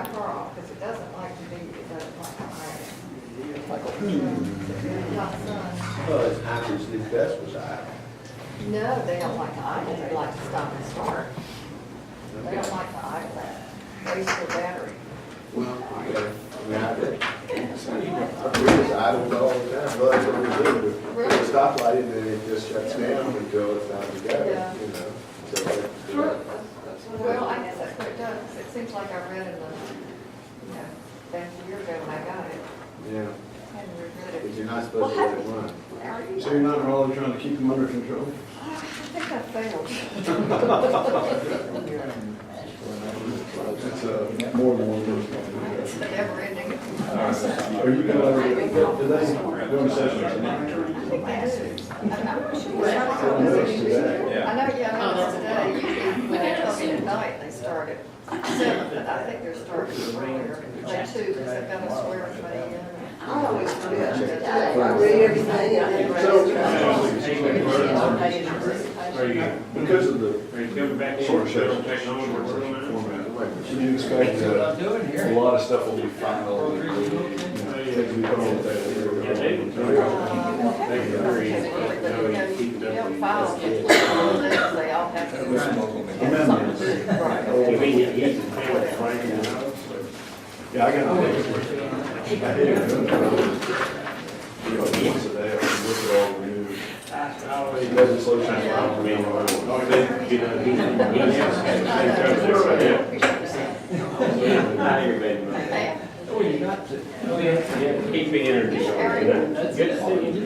my car off, because it doesn't like to be, it doesn't like to hide. Not sun. Well, it's obviously best was I. No, they don't like to idle, they like to stop and start. They don't like to idle that, waste their battery. Well, okay. I mean, I cruise idle all the time, but that's what we do. We put a stoplight and then it just shuts down until it's time to go, Yeah. you know. So that's Well, I guess that's what it does. It seems like I read in the, back a year ago when I got it, yeah, hadn't read but it. you're not supposed to let it run. So you're not really trying to keep them under control? I think I failed. It's more than one person. It's never ending. Are you gonna, do they doing sessions tonight? I think they do. I'm not sure. Yeah. I know, yeah, I know it's today. Usually when they come in at night, they start at 7, but I think they're starting earlier. They too, because they've got to swear everybody in. I always forget. I read everything and then Because of the Are you coming back in? short session, Technology. format, can you expect that a lot of stuff will be final? And, things we put on the table. You don't file it. They all have to. Amendments. Yeah, I got it. I did it. Once a day, I look at all the new legislation. Keep me energy. Good to see you.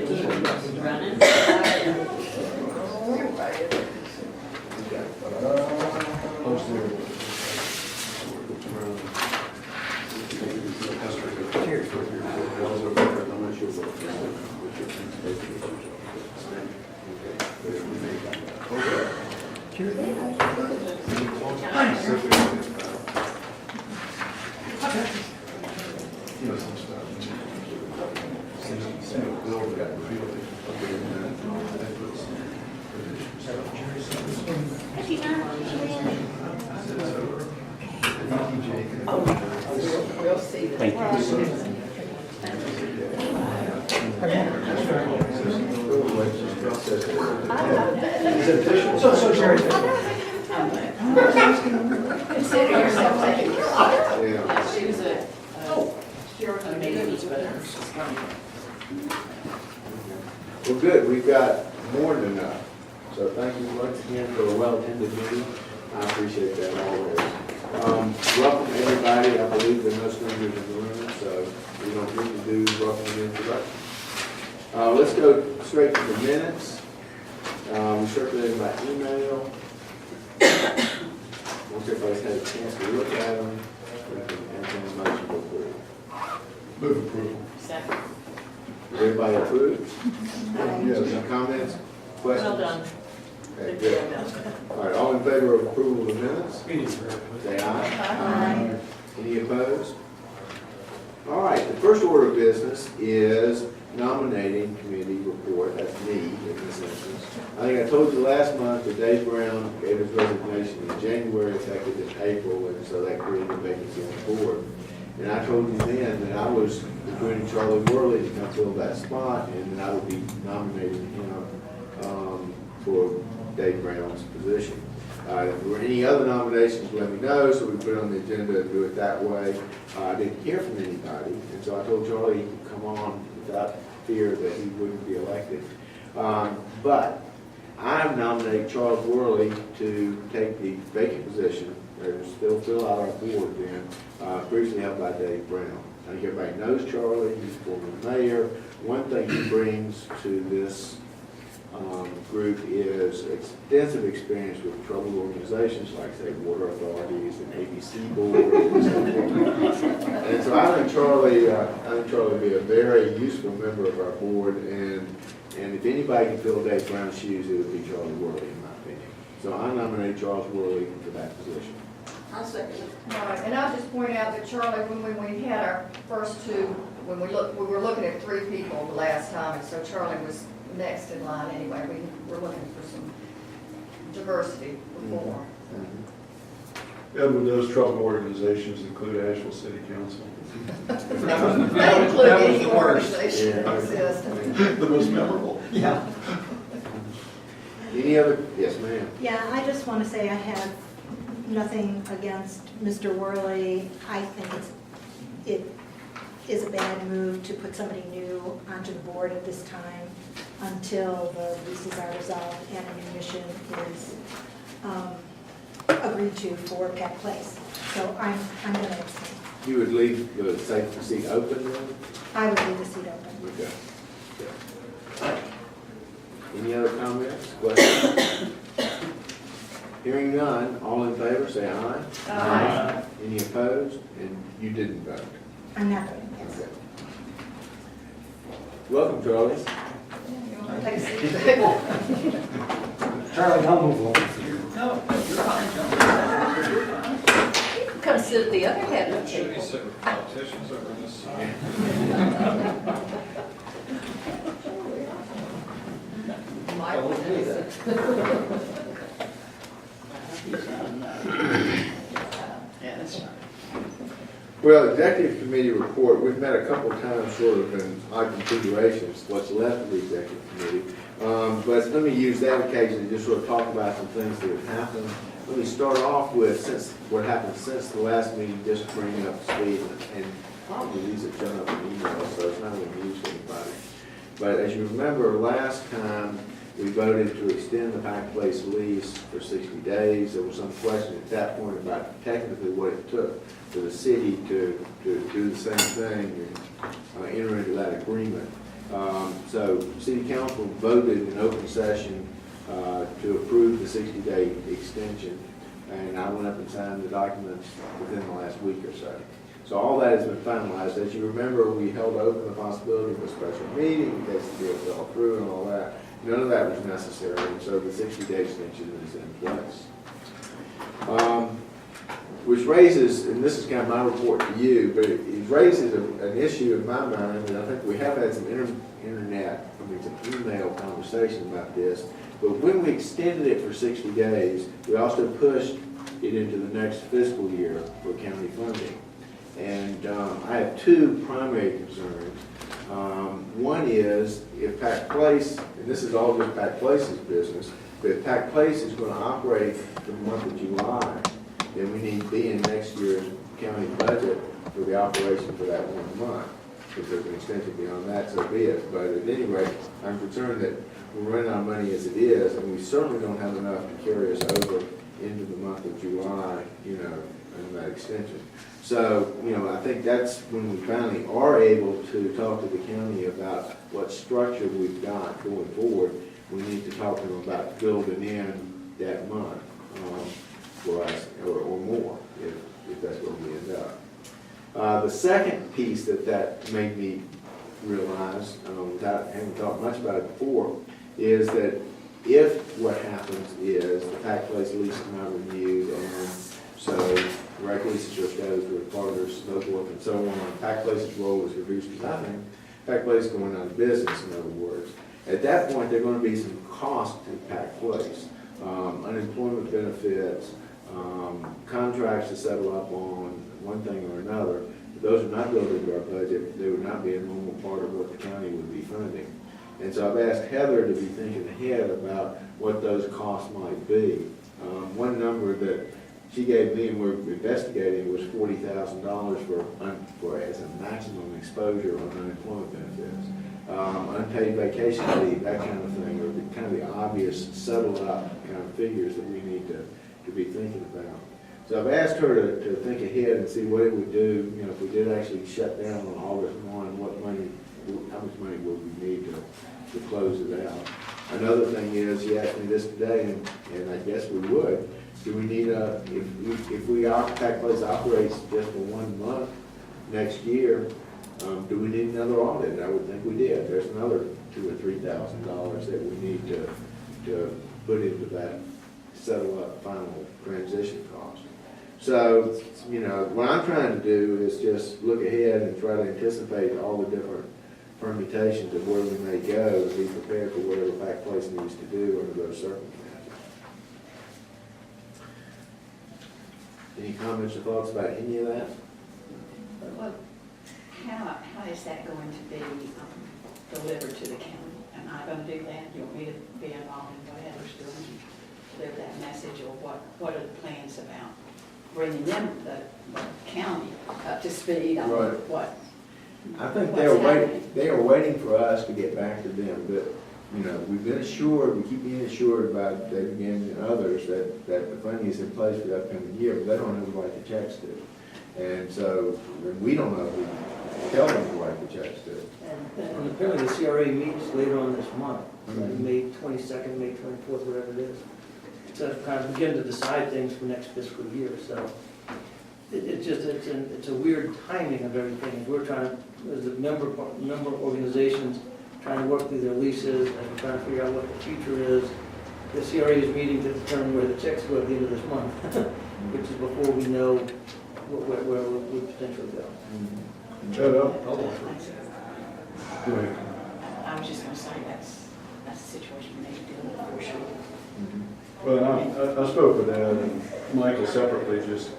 we'll see. Thank you. So Jerry. Consider yourself taken care of. Yeah. She was a meeting with her. Well, good, we've got more than enough. So thank you once again for a well-attended meeting. I appreciate that always. Welcome everybody. I believe there are no strangers in the room, so we don't need to do welcome introduction. Let's go straight to the minutes. We circulated by email. Once everybody's had a chance to look at them, we can entertain a motion to approve. Move approval. Second. Is everybody approved? Yes. Any comments, questions? Well done. Okay, good. All right, all in favor of approval of the minutes? Say aye. Aye. Any opposed? All right, the first order of business is nominating committee report. That's me in this instance. I think I told you last month that Dave Brown gave his resignation in January, effective in April, and so that created a vacancy on the board. And I told you then that I was recruiting Charlie Worley to come fill that spot, and that I would be nominating him for Dave Brown's position. If there were any other nominations, let me know, so we put it on the agenda and do it that way. I didn't hear from anybody, and so I told Charlie he could come on without fear that he wouldn't be elected. But I have nominated Charles Worley to take the vacant position, or still fill out our board then, previously held by Dave Brown. I think everybody knows Charlie, he's former mayor. One thing he brings to this group is extensive experience with troubled organizations like, say, water authorities and ABC boards. And so I think Charlie would be a very useful member of our board, and if anybody can fill Dave Brown's shoes, it would be Charlie Worley, in my opinion. So I nominate Charles Worley for that position. I'll second it. All right, and I'll just point out that Charlie, when we had our first two, when we were looking at 3 people the last time, and so Charlie was next in line anyway. We were looking for some diversity before. Edwin knows troubled organizations include Asheville City Council. They include any organization that exists. The most memorable. Yeah. Any other, yes, ma'am? Yeah, I just want to say I have nothing against Mr. Worley. I think it is a bad move to put somebody new onto the board at this time until the leases are resolved and a new mission is agreed to for Peck Place. So I'm going to abstain. You would leave the safety seat open then? I would leave the seat open. Okay. Yeah. Any other comments, questions? Hearing none, all in favor, say aye. Aye. Any opposed? And you didn't vote. I'm not voting yes. Okay. Welcome, Charlie. You want to take a seat? Charlie, I'll move on. No, you're fine, John. Come sit at the other head of the Should be table. sitting with politicians over this side. Mike will do that. Yeah, that's fine. Well, executive committee report, we've met a couple of times sort of in odd configurations, what's left of the executive committee. But let me use that occasion to just sort of talk about some things that have happened. Let me start off with what happened since the last meeting, just to bring it up to speed. And probably these have shown up in emails, so it's not really news to anybody. But as you remember, last time we voted to extend the Pack Place lease for 60 days. There was some question at that point about technically what it took for the city to do the same thing and enter into that agreement. So City Council voted in open session to approve the 60-day extension, and I went up and signed the documents within the last week or so. So all that has been finalized. As you remember, we held open the possibility of a special meeting in case the deal fell through and all that. None of that was necessary, and so the 60-day extension is in place. Which raises, and this is kind of my report to you, but it raises an issue in my mind, and I think we have had some some email conversation about this. But when we extended it for 60 days, we also pushed it into the next fiscal year for county funding. And I have two primary concerns. One is if Pack Place, and this is all just Pack Place's business, but if Pack Place is going to operate for the month of July, then we need to be in next year's county budget for the operation for that 1 month. If there's an extension beyond that, so be it. But at any rate, I'm concerned that we're running out of money as it is, and we certainly don't have enough to carry us over into the month of July, in that extension. So, I think that's when we finally are able to talk to the county about what structure we've got going forward. We need to talk to them about building in that month for us, or more, if that's where we end up. The second piece that made me realize, without having thought much about it before, is that if what happens is the Pack Place lease is not renewed, and so direct leases just goes with farther, so forth and so on, Pack Place's role is reduced to nothing, Pack Place is going out of business, in other words. At that point, there are going to be some cost to Pack Place, unemployment benefits, contracts to settle up on one thing or another. If those are not built into our budget, they would not be a normal part of what the county would be funding. And so I've asked Heather to be thinking ahead about what those costs might be. One number that she gave me and we're investigating was $40,000 for as a maximum exposure on unemployment benefits. Unpaid vacation leave, that kind of thing, or the kind of the obvious settled up kind of figures that we need to be thinking about. So I've asked her to think ahead and see what it would do, if we did actually shut down on August 1, how much money would we need to close it out. Another thing is, she asked me this today, and I guess we would, do we need if Pack Place operates just for 1 month next year, do we need another audit? I would think we did. There's another $2,000 or $3,000 that we need to put into that settle up final transition cost. So, what I'm trying to do is just look ahead and try to anticipate all the different permutations of where we may go and be prepared for whatever Pack Place needs to do under those circumstances. Any comments or thoughts about any of that? Well, how is that going to be delivered to the county? Am I going to do that? You want me to be involved in whatever's going to deliver that message, or what are the plans about bringing them, the county, up to speed on Right. what? I think what's they are waiting for us to get back to them, but, you know, we've been assured, we keep being assured by David again and others that the funding is in place for the upcoming year, but they don't know who to write the checks to. And so, we don't know who to tell them to write the checks to. And apparently the CRA meets later on this month, like Mhm. May 22nd, May 24th, whatever it is. To kind of begin to decide things for next fiscal year, so it's a weird timing of everything. We're trying, as a member organizations, trying to work through their leases and trying to figure out what the future is. The CRA is meeting to determine where the checks go at the end of this month, which is before we know where we potentially go. Shut up. Go ahead. I was just going to say, that's a situation we need to deal with for sure. Well, I spoke with Ed and Michael separately, just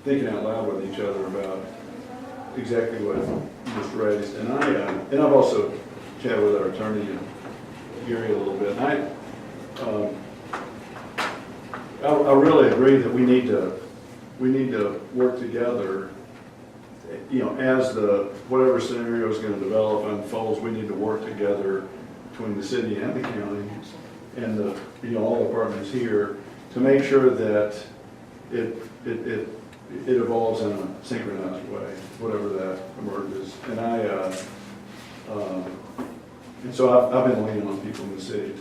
thinking out loud with each other about exactly what you just raised. And I've also chatted with our attorney and Gary a little bit. And I really agree that we need to work together. You know, as whatever scenario is going to develop unfolds, we need to work together between the city and the county and all the partners here to make sure that it evolves in a synchronized way, whatever that emerges. And and so I've been leaning on people in the city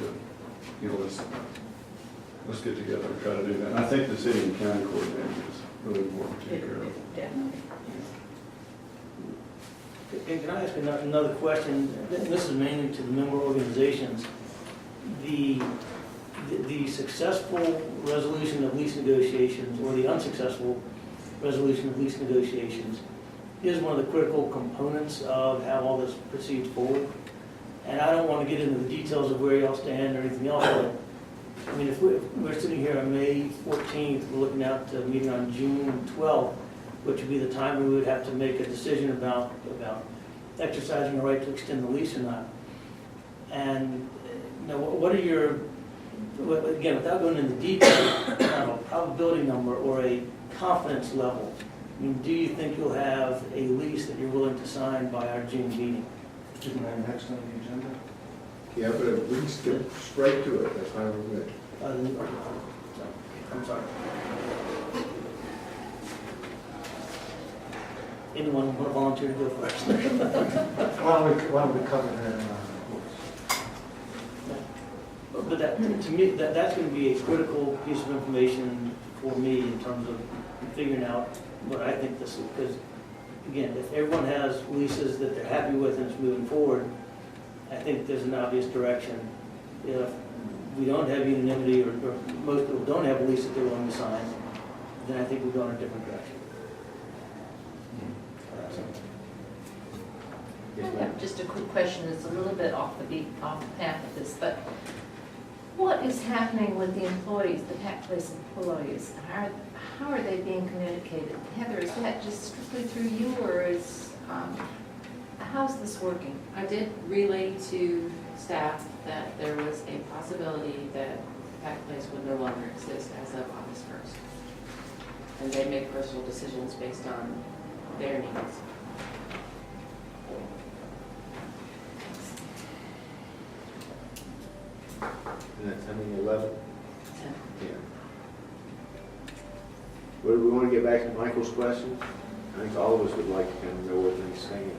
to, let's get together and try to do that. And I think the city and county coordinating is really important to take care of. Definitely. Can I ask another question? This is mainly to the member organizations. The successful resolution of lease negotiations or the unsuccessful resolution of lease negotiations is one of the critical components of how all this proceeds forward. And I don't want to get into the details of where y'all stand or anything else, but I mean, if we're sitting here on May 14th, we're looking out to a meeting on June 12th, which would be the time we would have to make a decision about exercising the right to extend the lease or not. And what are your, again, without going into detail, kind of a probability number or a confidence level? I mean, do you think you'll have a lease that you're willing to sign by our June meeting? Isn't that next on the agenda? Yeah, but we can skip straight to it, that's fine, we're good. I'm sorry. Anyone want to volunteer to go first? Why don't we cover that in our reports? But that, to me, that's going to be a critical piece of information for me in terms of figuring out what I think this is. Because, again, if everyone has leases that they're happy with and it's moving forward, I think there's an obvious direction. If we don't have unanimity or most people don't have a lease that they're willing to sign, then I think we go in a different direction. I have just a quick question. It's a little bit off the path of this, but what is happening with the employees, the Pack Place employees? How are they being communicated? Heather, is that just strictly through you, or how's this working? I did relay to staff that there was a possibility that Pack Place would no longer exist as of August 1st. And they make personal decisions based on their needs. And that's how many, 11? Yeah. Well, we want to get back to Michael's question. I think all of us would like to kind of know where things stand.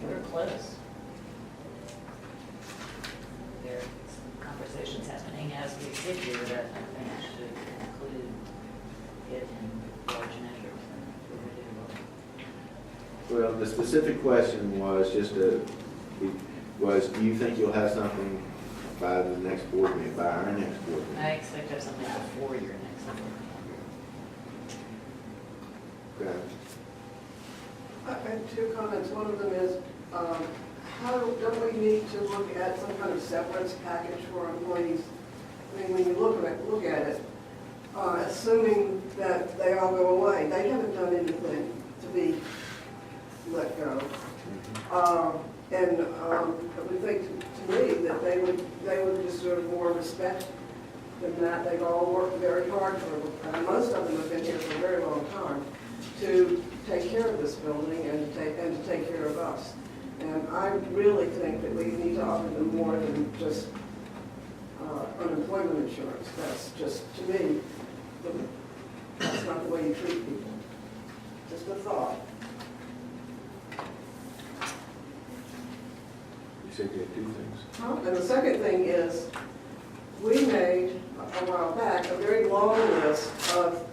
We're close. There are conversations happening as we sit here that I think should include it in large measure. Well, the specific question was do you think you'll have something by the next board meeting, by our next board meeting? I expect to have something before your next one. Okay. I have two comments. One of them is, don't we need to look at some kind of severance package for employees? I mean, when you look at it, assuming that they all go away, they haven't done anything to be let go. And I would think to me that they would deserve more respect than that. They've all worked very hard for, and most of them have been here for a very long time, to take care of this building and to take care of us. And I really think that we need to offer them more than just unemployment insurance. That's just, to me, that's not the way you treat people. Just a thought. You said you had two things. And the second thing is, we made, a while back, a very long list of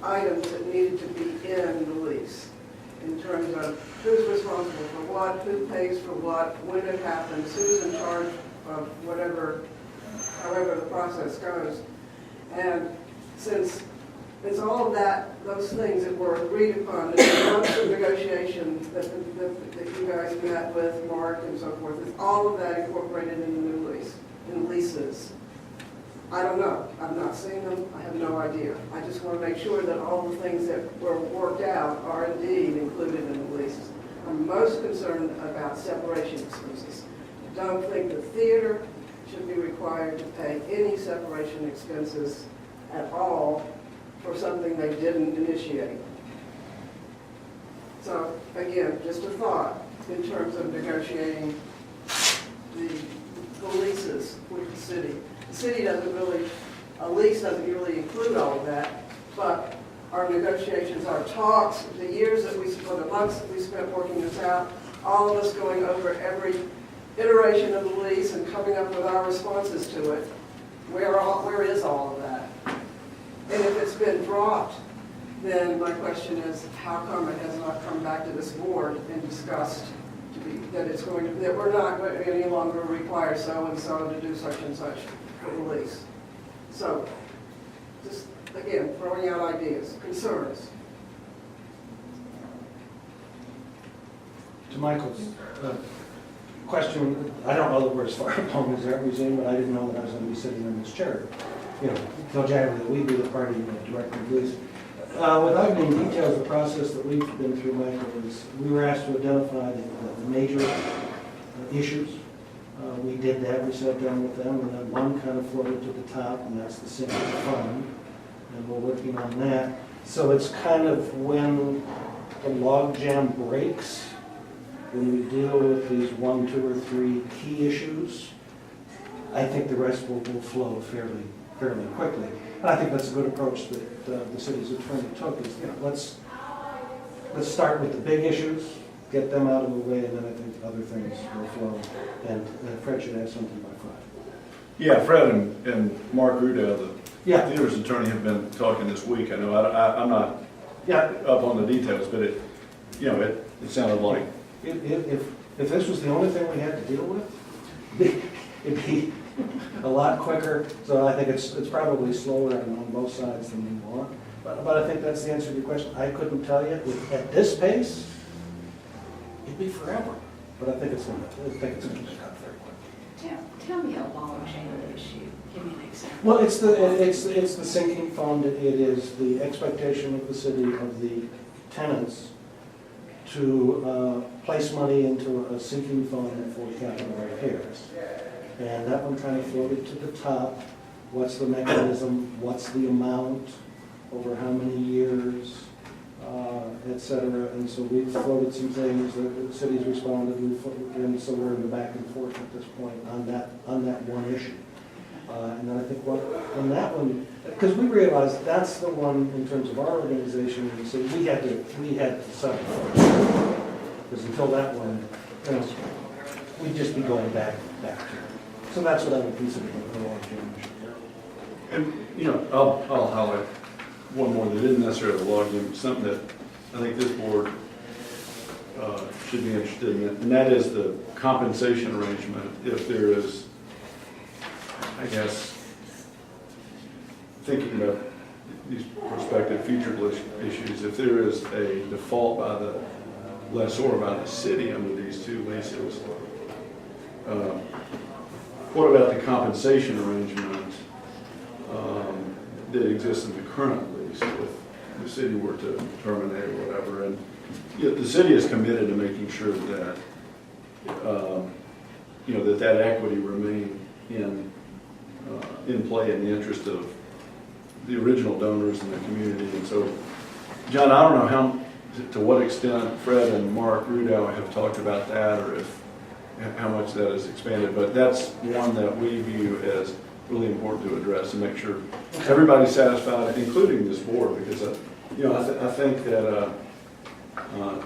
items that needed to be in the lease, in terms of who's responsible for what, who pays for what, when it happens, who's in charge of whatever, however the process goes. And since it's all of that, those things that were agreed upon, the months of negotiation that you guys met with Mark and so forth, is all of that incorporated in the new lease, in leases? I don't know. I've not seen them. I have no idea. I just want to make sure that all the things that were worked out are indeed included in the leases. I'm most concerned about separation expenses. I don't think the theater should be required to pay any separation expenses at all for something they didn't initiate. So again, just a thought in terms of negotiating the leases with the city. The city doesn't really, a lease doesn't really include all of that, but our negotiations, our talks, the years that we spent, the months that we spent working this out, all of us going over every iteration of the lease and coming up with our responses to it, where is all of that? And if it's been dropped, then my question is, how come it has not come back to this board and discussed that it's going to, that we're not going to any longer require so-and-so to do such and such for the lease? So, just again, throwing out ideas, concerns. To Michael's question, I don't know that we're as far along as that museum, but I didn't know that I was going to be sitting in this chair. You know, tell Jack that we be the party director of this. Without getting details, the process that we've been through, Michael, is we were asked to identify the major issues. We did that, we sat down with them, and then one kind of floated to the top, and that's the sinking fund. And we're working on that. So it's kind of when the logjam breaks, when we deal with these 1, 2, or 3 key issues, I think the rest will flow fairly quickly. And I think that's a good approach that the city's attorney took, is, you know, let's start with the big issues, get them out of the way, and then I think other things will flow. And Fred should have something by 5. Yeah, Fred and Mark Rudow, the Yeah. theater's attorney, have been talking this week. I know I'm not up on the details, but it sounded like. If this was the only thing we had to deal with, it'd be a lot quicker. So I think it's probably slower on both sides than we want. But I think that's the answer to your question. I couldn't tell you. At this pace, it'd be forever. But I think it's going to pick up very quickly. Tell me a logjam issue. Give me an example. Well, it's the sinking fund. It is the expectation of the city, of the tenants, to place money into a sinking fund for capital repairs. And that one kind of floated to the top. What's the mechanism? What's the amount? Over how many years? Et cetera. And so we've floated some things. The city's responded, and so we're in the back and forth at this point on that one issue. And then I think on that one, because we realized that's the one in terms of our organization, so we had to settle first. Because until that one, we'd just be going back to. So that's what I would consider the law change. And I'll highlight one more that isn't necessarily a login, something that I think this board should be interested in, and that is the compensation arrangement. If there is, I guess, thinking about these prospective future issues, if there is a default by the lessor by the city under these two leases. What about the compensation arrangement that exists in the current lease if the city were to terminate or whatever? And yet the city is committed to making sure that, that equity remain in play in the interest of the original donors in the community. And so, John, I don't know to what extent Fred and Mark Rudow have talked about that, or how much that is expanded, but that's one that we view as really important to address and make sure everybody's satisfied, including this board, because I think that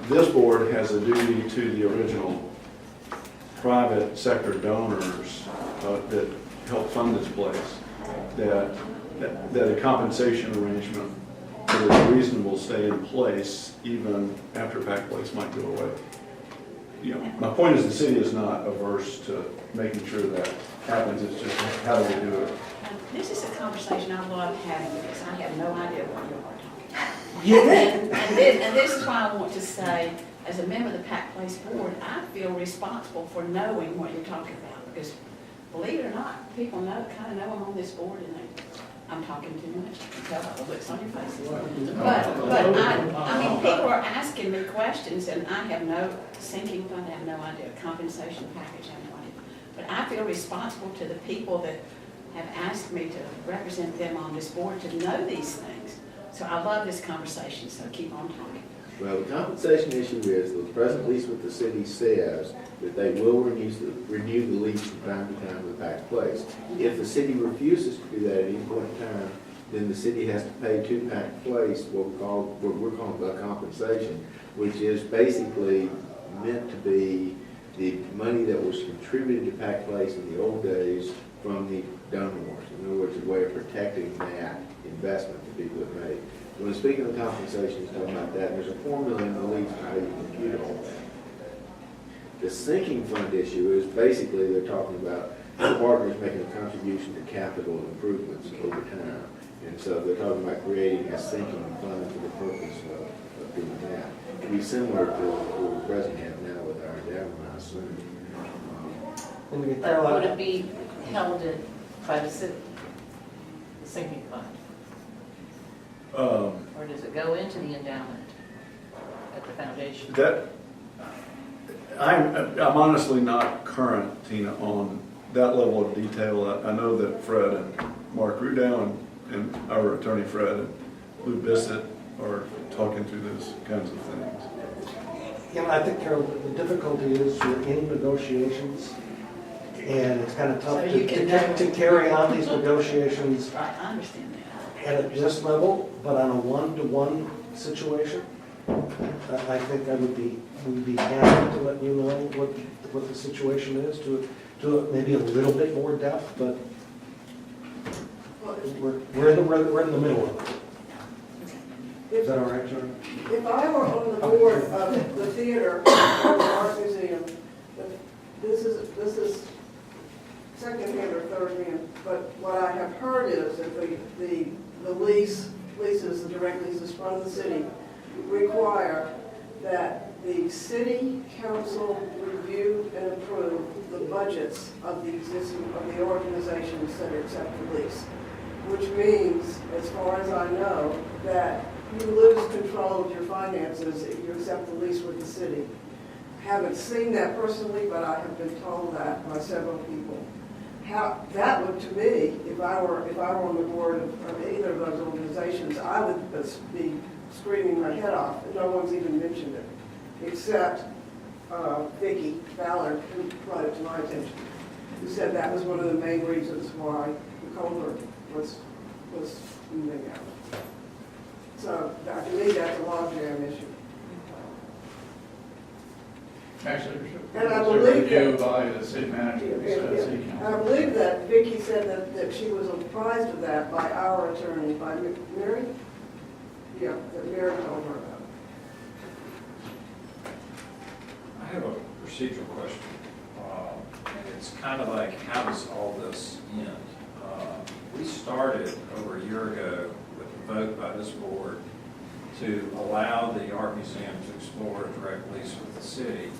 this board has a duty to the original private sector donors that help fund this place, that a compensation arrangement that is reasonable stay in place even after Pack Place might go away. My point is the city is not averse to making sure that happens. It's just how do we do it? This is a conversation I love having because I have no idea what you are talking about. And this is why I want to say, as a member of the Pack Place Board, I feel responsible for knowing what you're talking about. Because believe it or not, people kind of know I'm on this board and I'm talking too much. You can tell by the looks on your faces. But people are asking me questions and I have no sinking fund, I have no idea, compensation package, I have no idea. But I feel responsible to the people that have asked me to represent them on this board to know these things. So I love this conversation, so keep on talking. Well, the compensation issue is the present lease with the city says that they will renew the lease from time to time with Pack Place. If the city refuses to do that at any point in time, then the city has to pay to Pack Place what we're calling the compensation, which is basically meant to be the money that was contributed to Pack Place in the old days from the donors. In other words, a way of protecting that investment that people have made. When speaking of compensation, it's talking about that. There's a formula in the lease for how you compute all that. The sinking fund issue is basically they're talking about the partners making a contribution to capital improvements over time. And so they're talking about creating a sinking fund for the purpose of doing that. It'd be similar to what we presently have now with our endowment, I assume. But would it be held by the city, the sinking fund? Or does it go into the endowment at the foundation? I'm honestly not current, Tina, on that level of detail. I know that Fred and Mark Rudow and our attorney Fred and Lou Bissett are talking through those kinds of things. Yeah, I think, Carol, the difficulty is you're in negotiations, and it's kind of tough So you can to carry on these negotiations I understand that. at this level, but on a one-to-one situation, I think we'd be happy to let you know what the situation is, to maybe a little bit more depth, but we're in the middle of it. Is that all right, John? If I were on the board of the theater or the art museum, this is second hand or third hand, but what I have heard is that the leases, the direct leases from the city require that the city council review and approve the budgets of the organizations that accept the lease, which means, as far as I know, that you lose control of your finances if you accept the lease with the city. Haven't seen that personally, but I have been told that by several people. How that would, to me, if I were on the board of either of those organizations, I would be screaming my head off. No one's even mentioned it, except Vicki Ballard, who brought it to my attention, who said that was one of the main reasons why the culvert was moving out. So to me, that's a logjam issue. Actually, And I it's a believe review that- by the city manager. instead of city council. I believe that Vicki said that she was apprised of that by our attorney, by Mary? Yeah, that Mary told her about. I have a procedural question. And it's kind of like, how does all this end? We started over a year ago with a vote by this board to allow the art museum to explore a direct lease with the city.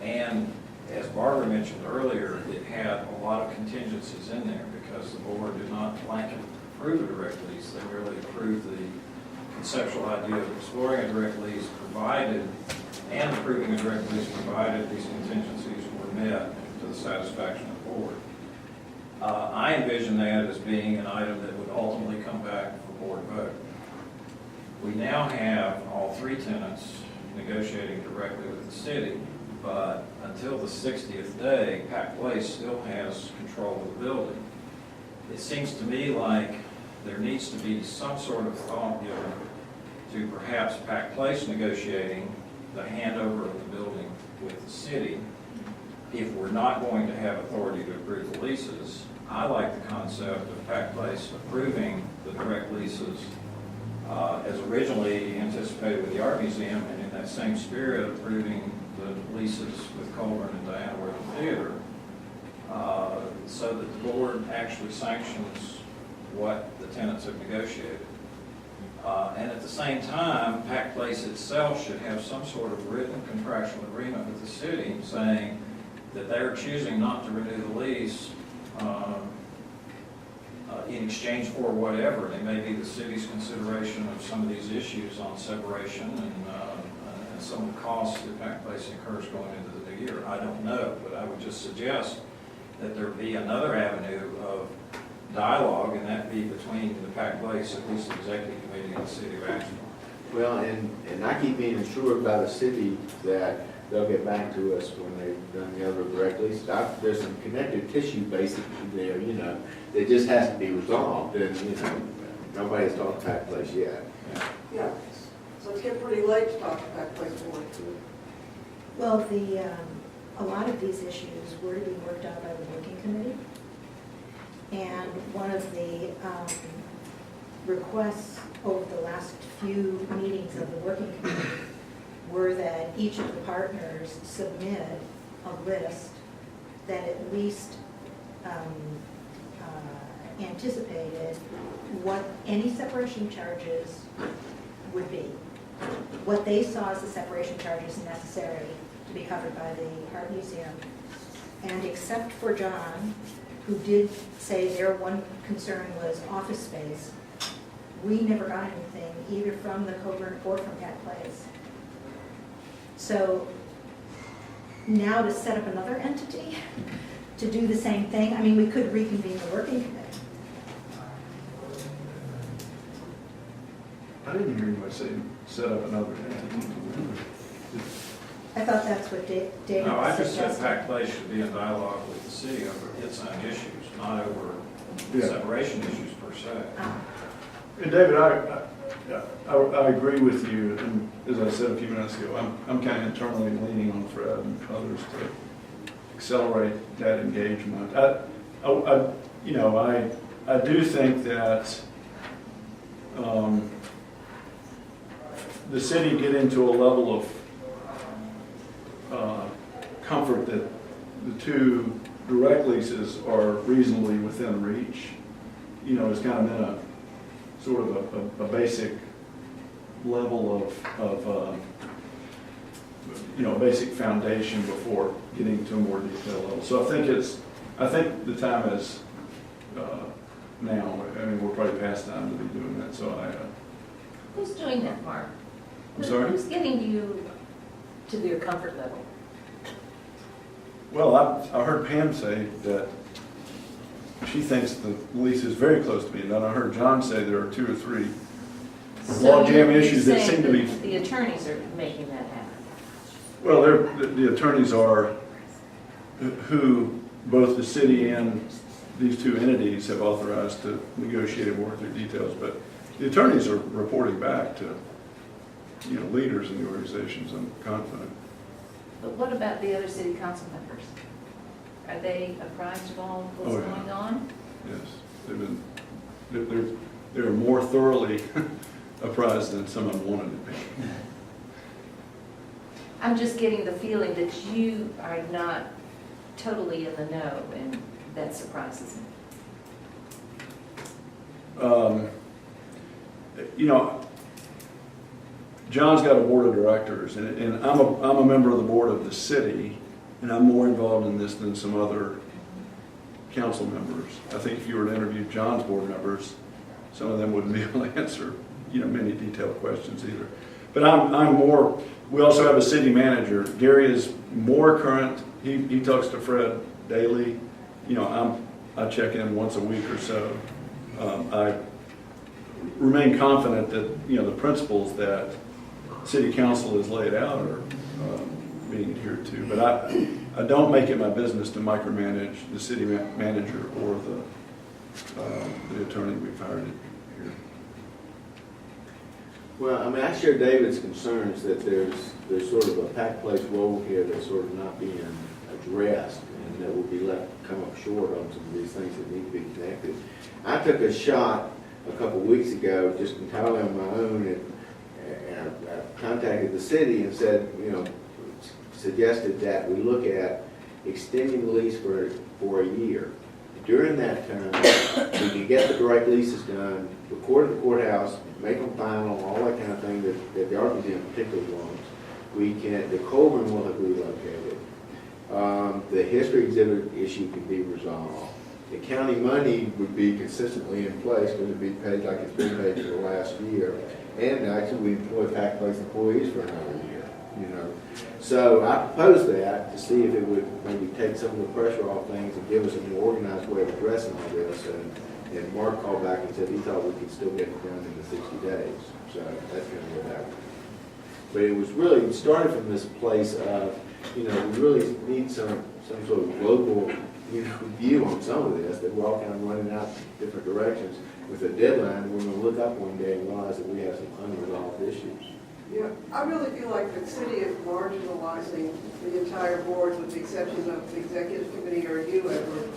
And as Barbara mentioned earlier, it had a lot of contingencies in there because the board did not blanket approve a direct lease. They merely approved the conceptual idea of exploring a direct lease provided, and approving a direct lease provided these contingencies were met to the satisfaction of the board. I envision that as being an item that would ultimately come back for board vote. We now have all three tenants negotiating directly with the city, but until the 60th day, Pac Place still has control of the building. It seems to me like there needs to be some sort of thought given to perhaps Pac Place negotiating the handover of the building with the city. If we're not going to have authority to approve the leases, I like the concept of Pac Place approving the direct leases as originally anticipated with the art museum, and in that same spirit approving the leases with Colburn and Diana World Theater, so that the board actually sanctions what the tenants have negotiated. And at the same time, Pac Place itself should have some sort of written contractual agreement with the city saying that they're choosing not to renew the lease in exchange for whatever. It may be the city's consideration of some of these issues on separation and some of the costs that Pac Place incurs going into the new year. I don't know, but I would just suggest that there be another avenue of dialogue, and that be between the Pac Place, at least the executive committee, and the city of Asheville. Well, and I keep being assured by the city that they'll get back to us when they've done the other direct leases. There's some connective tissue basically there, you know, that just has to be resolved, and, you know, nobody's talked to Pac Place yet. Yeah, so it's getting pretty late to talk to Pac Place board too. Well, a lot of these issues were to be worked out by the working committee. And one of the requests over the last few meetings of the working committee were that each of the partners submit a list that at least anticipated what any separation charges would be. What they saw as the separation charges necessary to be covered by the art museum. And except for John, who did say their one concern was office space, we never got anything either from the Coburn or from Pac Place. So now to set up another entity to do the same thing, I mean, we could reconvene the working committee. I didn't hear anybody say set up another entity. I thought that's what David No, I just said suggested. Pac Place should be in dialogue with the city over its own issues, not over Yeah. separation issues per se. And David, I agree with you, and as I said a few minutes ago, I'm kind of internally leaning on Fred and others to accelerate that engagement. I do think that the city get into a level of comfort that the two direct leases are reasonably within reach. You know, it's kind of in a sort of a basic level of basic foundation before getting to a more detailed level. So I think the time is now. I mean, we're probably past time to be doing that. So Who's doing that, Mark? I'm sorry? Who's getting you to your comfort level? Well, I heard Pam say that she thinks the lease is very close to being done. I heard John say there are 2 or 3 logjam issues that seem to be. The attorneys are making that happen. Well, the attorneys are who both the city and these 2 entities have authorized to negotiate and work through details. But the attorneys are reporting back to leaders in the organizations. I'm confident. But what about the other city council members? Are they apprised of all what's Oh, yeah. going on? Yes, they're more thoroughly apprised than some of them wanted to be. I'm just getting the feeling that you are not totally in the know, and that surprises me. John's got a board of directors, and I'm a member of the board of the city, and I'm more involved in this than some other council members. I think if you were to interview John's board members, some of them wouldn't be able to answer, many detailed questions either. But I'm more, we also have a city manager. Gary is more current. He talks to Fred daily. I check in once a week or so. I remain confident that, the principles that city council has laid out are being adhered to. But I don't make it my business to micromanage the city manager or the attorney we've hired here. Well, I share David's concerns that there's sort of a Pack Place role here that's sort of not being addressed, and that will be left come up short on some of these things that need to be connected. I took a shot a couple of weeks ago, just entirely on my own, and I contacted the city and said, suggested that we look at extending the lease for a year. During that time, we can get the direct leases done, record at the courthouse, make them final, all that kind of thing that the art museum particularly wants. The Coleman will have relocated. The history exhibit issue can be resolved. The county money would be consistently in place, because it'd be paid like it's been paid for the last year. And actually, we employ Pack Place employees for another year, So I proposed that to see if it would maybe take some of the pressure off things and give us a more organized way of addressing all this. And Mark called back and said he thought we could still get it done in the 60 days. So that's kind of what happened. But it started from this place of, we really need some sort of global, view on some of this, that we're all kind of running out different directions with a deadline. We're going to look up one day and realize that we have some unresolved issues. Yeah, I really feel like the city is marginalizing the entire board, with the exception of the executive committee or you, Edward,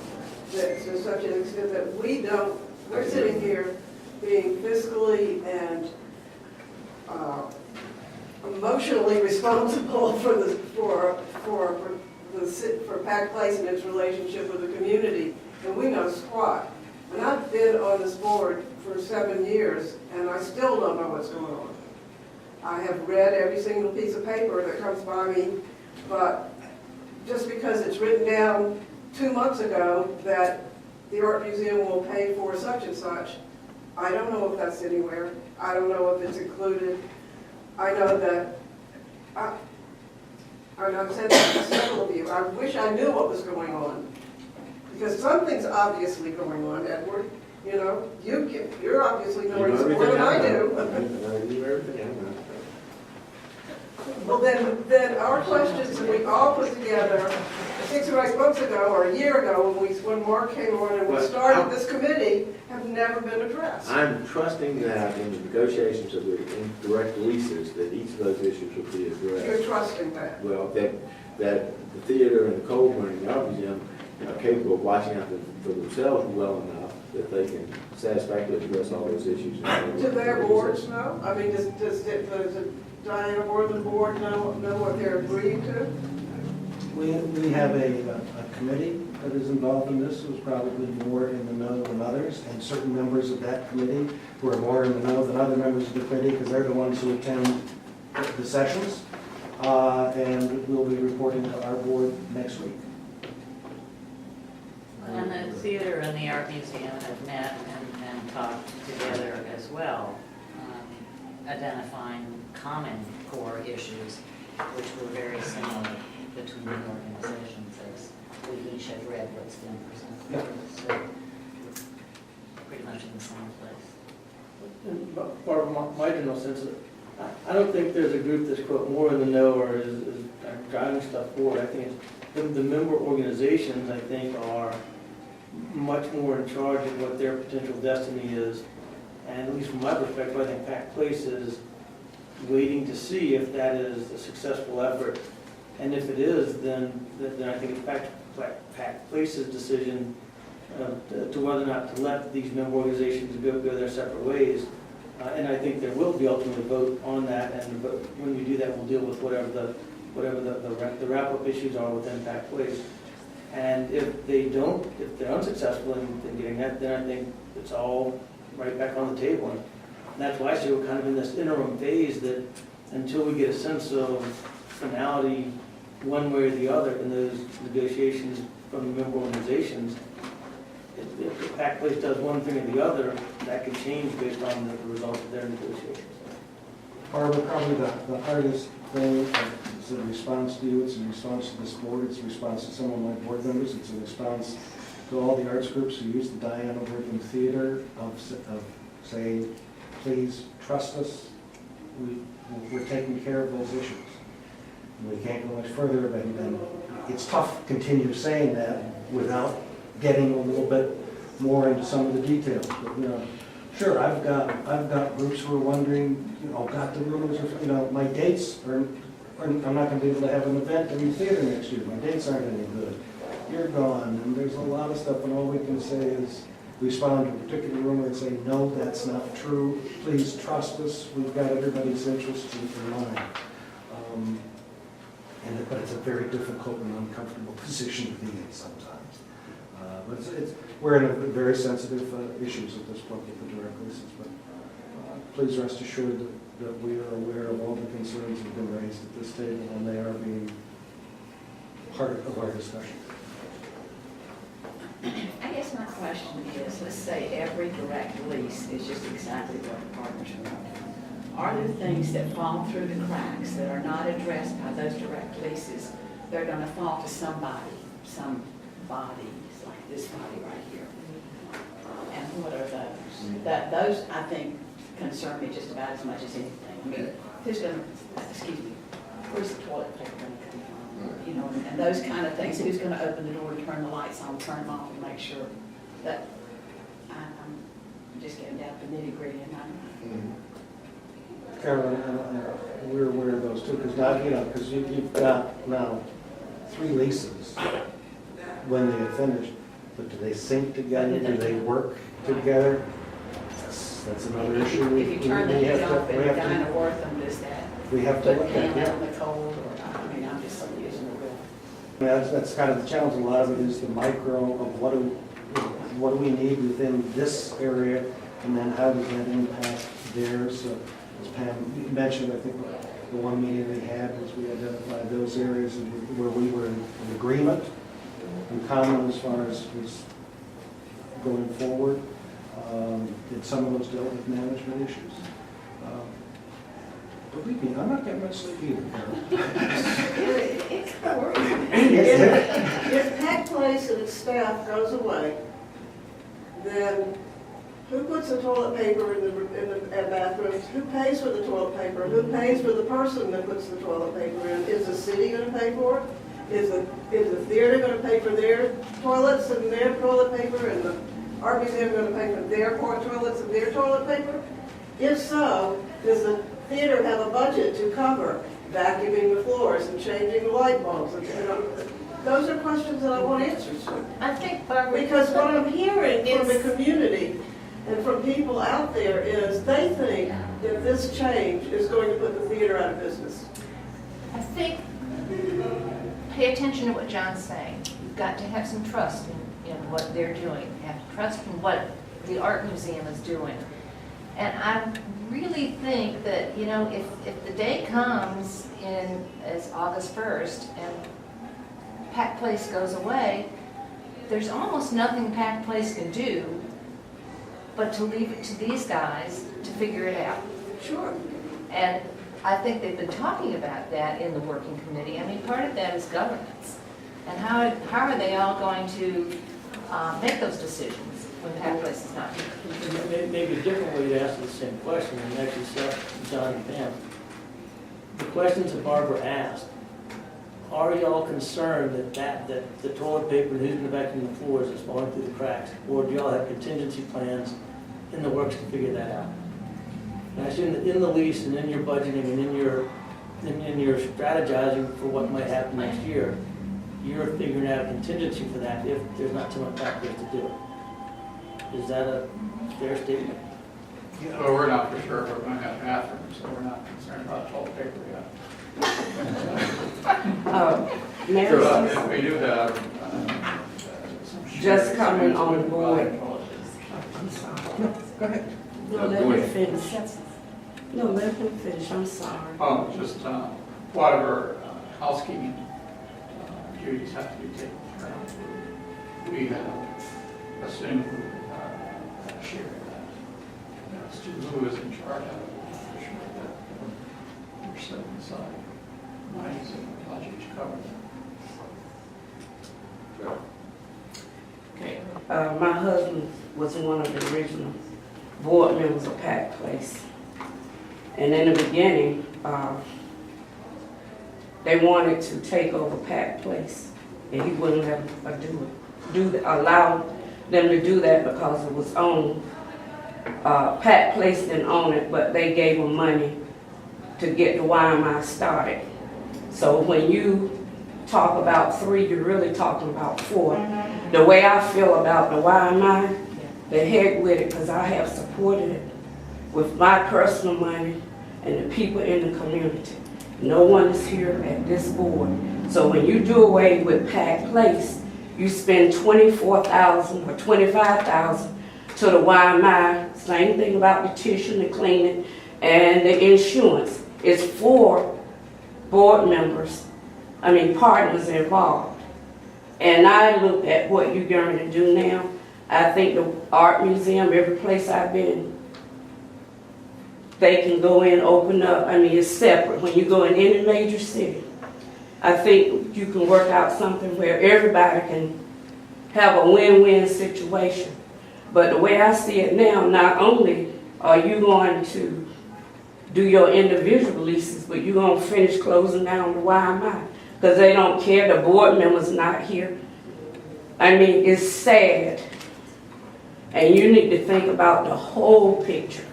that to such an extent that we're sitting here being fiscally and emotionally responsible for Pack Place and its relationship with the community, and we know squat. And I've been on this board for 7 years, and I still don't know what's going on. I have read every single piece of paper that comes by me, but just because it's written down 2 months ago that the art museum will pay for such and such, I don't know if that's anywhere. I don't know if it's included. I know that, I've said that to several of you, I wish I knew what was going on. Because something's obviously going on, Edward. You're obviously knowing more than I do. Well, then our questions that we all put together 6 or 8 months ago, or a year ago, when Mark came on and we started this committee, have never been addressed. I'm trusting that in the negotiations of the indirect leases, that each of those issues will be addressed. You're trusting that? Well, that the theater and the Coleman and the art museum are capable of watching out for themselves well enough that they can satisfactorily address all those issues. Do their boards know? I mean, does the Diana or the board know what they're agreeing to? We have a committee that is involved in this, who's probably more in the know than others, and certain members of that committee who are more in the know than other members of the committee, because they're the ones who attend the sessions, and we'll be reporting to our board next week. And the theater and the art museum have met and talked together as well, identifying common core issues, which were very similar between the organizations, as we each have read what's been presented. So, pretty much in the same place. And part of my general sense is, I don't think there's a group that's quote more in the know or is driving stuff forward. I think it's the member organizations, I think, are much more in charge of what their potential destiny is. And at least from my perspective, I think Pack Place is waiting to see if that is a successful effort. And if it is, then I think it's Pack Place's decision to whether or not to let these member organizations go their separate ways. And I think there will be ultimately a vote on that, and when we do that, we'll deal with whatever the wrap-up issues are within Pack Place. And if they're unsuccessful in getting that, then I think it's all right back on the table. And that's why I say we're kind of in this interim phase that until we get a sense of finality one way or the other in those negotiations from the member organizations, if the PAC place does one thing or the other, that could change based on the result of their negotiations. Barbara, probably the hardest thing is a response to you, it's a response to this board, it's a response to some of my board members, it's a response to all the arts groups who use the Diana Working Theater of saying, please trust us, we're taking care of those issues. We can't go much further, and it's tough to continue saying that without getting a little bit more into some of the details. But, you know, sure, I've got groups who are wondering, you know, got the rumors of, you know, my dates are I'm not going to be able to have an event in the theater next year. My dates aren't any good. You're gone, and there's a lot of stuff, and all we can say is respond to a particular rumor and say, no, that's not true. Please trust us. We've got everybody's interests in mind. But it's a very difficult and uncomfortable position to be in sometimes. But we're in a very sensitive issues at this point with the direct leases. But please rest assured that we are aware of all the concerns that have been raised at this table, and they are being part of our discussion. I guess my question is, let's say every direct lease is just exactly what the partners want. Are there things that fall through the cracks that are not addressed by those direct leases? They're going to fall to somebody, some body, like this body right here. And what are those? Those, I think, concern me just about as much as anything. I mean, who's going to, excuse me, where's the toilet paper going to come from? You know, and those kind of things. Who's going to open the door and turn the lights on, turn them off, and make sure that I'm just getting down to the nitty gritty and I'm. Carolyn, we're aware of those too, because now, you know, because you've got now 3 leases when they are finished, but do they sync together? Do they work together? That's another issue. If you turn the heat off and Diana Wortham, does that we have to put look at Pam out in the cold? Or, I mean, I'm just using the real. That's kind of the challenge. A lot of it is the micro of what do we need within this area, and then how does that impact theirs. As Pam mentioned, I think the one meeting we had was we identified those areas where we were in agreement, in common as far as was going forward. And some of those dealt with management issues. Believe me, I'm not getting much sleep either, Carol. It's worrisome. If PAC Place and its staff goes away, then who puts the toilet paper in the bathrooms? Who pays for the toilet paper? Who pays for the person that puts the toilet paper in? Is the city going to pay for it? Is the theater going to pay for their toilets and their toilet paper, and the art museum going to pay for their toilets and their toilet paper? If so, does the theater have a budget to cover vacuuming the floors and changing the light bulbs? And, you know, those are questions that I want answers to. I think, Barbara. Because what I'm hearing from the community and from people out there is they think that this change is going to put the theater out of business. I think, pay attention to what John's saying. You've got to have some trust in what they're doing. You have to trust in what the art museum is doing. And I really think that, you know, if the day comes as August 1st and PAC Place goes away, there's almost nothing PAC Place can do but to leave it to these guys to figure it out. Sure. And I think they've been talking about that in the working committee. I mean, part of that is governance. And how are they all going to make those decisions when PAC Place is not here? Maybe a different way to ask the same question, and actually Seth, John, and Pam. The questions that Barbara asked, are y'all concerned that the toilet paper and who's going to vacuum the floors is falling through the cracks? Or do y'all have contingency plans in the works to figure that out? And I assume that in the lease and in your budgeting and in your strategizing for what might happen next year, you're figuring out a contingency for that if there's not too much back there to do it. Is that a fair statement? Well, we're not for sure we're going to have bathrooms, so we're not concerned about toilet paper yet. Mayor, We do have. just coming on board. Go ahead. Well, let me finish. No, let him finish, I'm sorry. Oh, just whatever housekeeping duties have to be taken care of. We assume share that. As to who is in charge of it, for sure that we're setting aside monies in the budget to cover that. Okay. My husband was one of the original board members of Pack Place. And in the beginning, they wanted to take over Pack Place, and he wouldn't let them allow them to do that because it was owned. Pack Place didn't own it, but they gave them money to get the YMI started. So when you talk about 3, you're really talking about 4. The way I feel about the YMI, the heck with it, because I have supported it with my personal money and the people in the community. No one is here at this board. So when you do away with Pack Place, you spend $24,000 or $25,000 to the YMI. Same thing about the tissue, the cleaning, and the insurance. It's 4 board members, partners involved. And I look at what you're going to do now. I think the art museum, every place I've been, they can go in, open up. It's separate. When you go in any major city, I think you can work out something where everybody can have a win-win situation. But the way I see it now, not only are you going to do your individual leases, but you're going to finish closing down the YMI because they don't care. The board members not here. It's sad. And you need to think about the whole picture.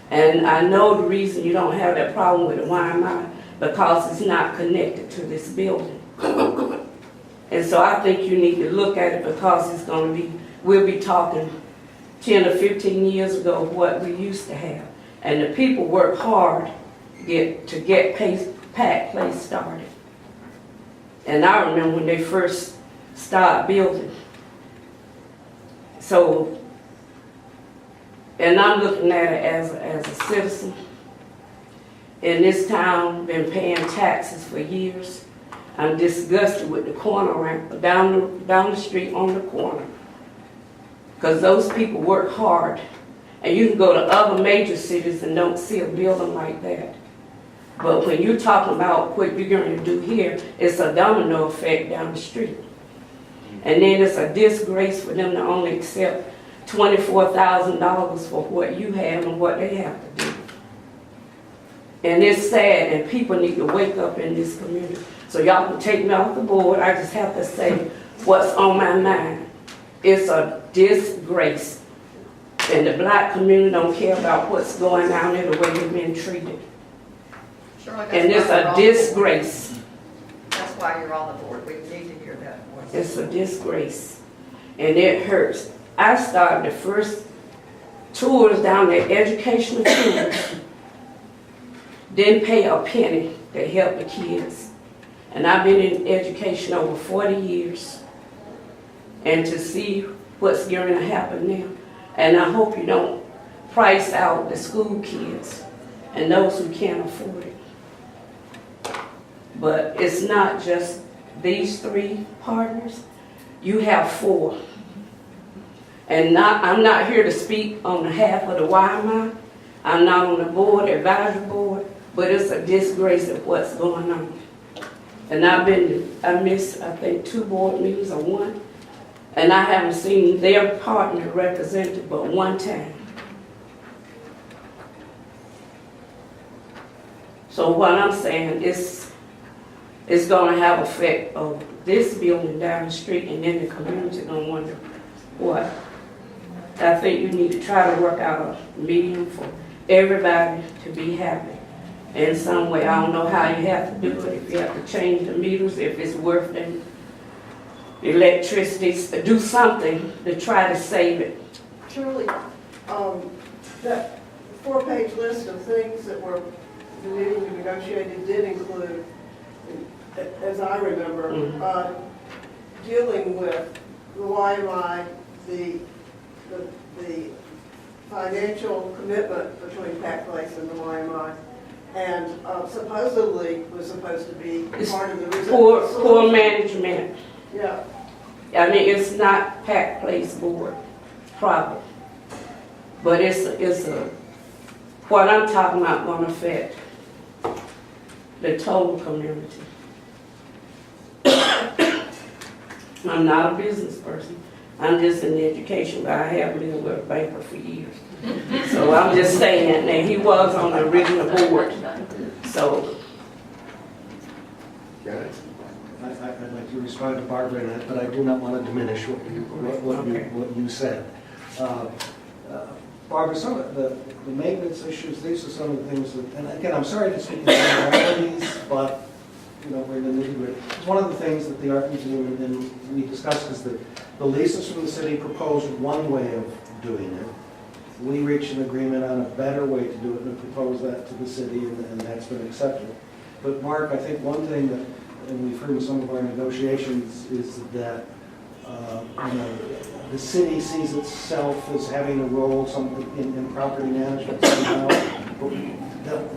And I know the reason you don't have that problem with the YMI because it's not connected to this building. And so I think you need to look at it because it's going to be, we'll be talking 10 or 15 years ago what we used to have. And the people work hard to get Pack Place started. And I remember when they first started building. So, and I'm looking at it as a citizen. In this town, been paying taxes for years. I'm disgusted with the corner ramp down the street on the corner. Because those people work hard. And you can go to other major cities and don't see a building like that. But when you're talking about what you're going to do here, it's a domino effect down the street. And then it's a disgrace for them to only accept $24,000 for what you have and what they have to do. And it's sad, and people need to wake up in this community. So y'all can take me off the board. I just have to say what's on my mind. It's a disgrace. And the black community don't care about what's going on there, the way they've been treated. Shirley, that's And it's why you're a on the board. disgrace. That's why you're on the board. We need to hear that voice. It's a disgrace. And it hurts. I started the first tours down there, educational tours. Didn't pay a penny to help the kids. And I've been in education over 40 years. And to see what's going to happen now. And I hope you don't price out the school kids and those who can't afford it. But it's not just these 3 partners. You have 4. And I'm not here to speak on behalf of the YMI. I'm not on the board, advisory board, but it's a disgrace of what's going on. And I missed, I think, 2 board meetings or 1. And I haven't seen their partner represented but 1 time. So what I'm saying is it's going to have effect of this building down the street, and then the community going to wonder what. I think you need to try to work out a medium for everybody to be happy in some way. I don't know how you have to do it, if you have to change the meters, if it's worth it. Electricity, do something to try to save it. Shirley, that 4-page list of things that were needing to be negotiated did include, as I remember, dealing with the YMI, the financial commitment between Pack Place and the YMI. And supposedly was supposed to be part of the Poor management. Yeah. I mean, it's not Pack Place Board problem, but it's a, what I'm talking about gonna affect the total community. I'm not a business person. I'm just in education, but I have been with a banker for years. So I'm just saying that he was on the original board, so. Okay. I'd like to respond to Barbara in that, but I do not want to diminish what you said. Barbara, some of the maintenance issues, these are some of the things that, and again, I'm sorry to speak in generalities, but, you know, we're in the nitty-gritty. One of the things that the art museum and we discussed is that the leases from the city proposed one way of doing it. We reached an agreement on a better way to do it and proposed that to the city, and that's been accepted. But Mark, I think one thing that, and we've heard in some of our negotiations, is that you know, the city sees itself as having a role in property management somehow, but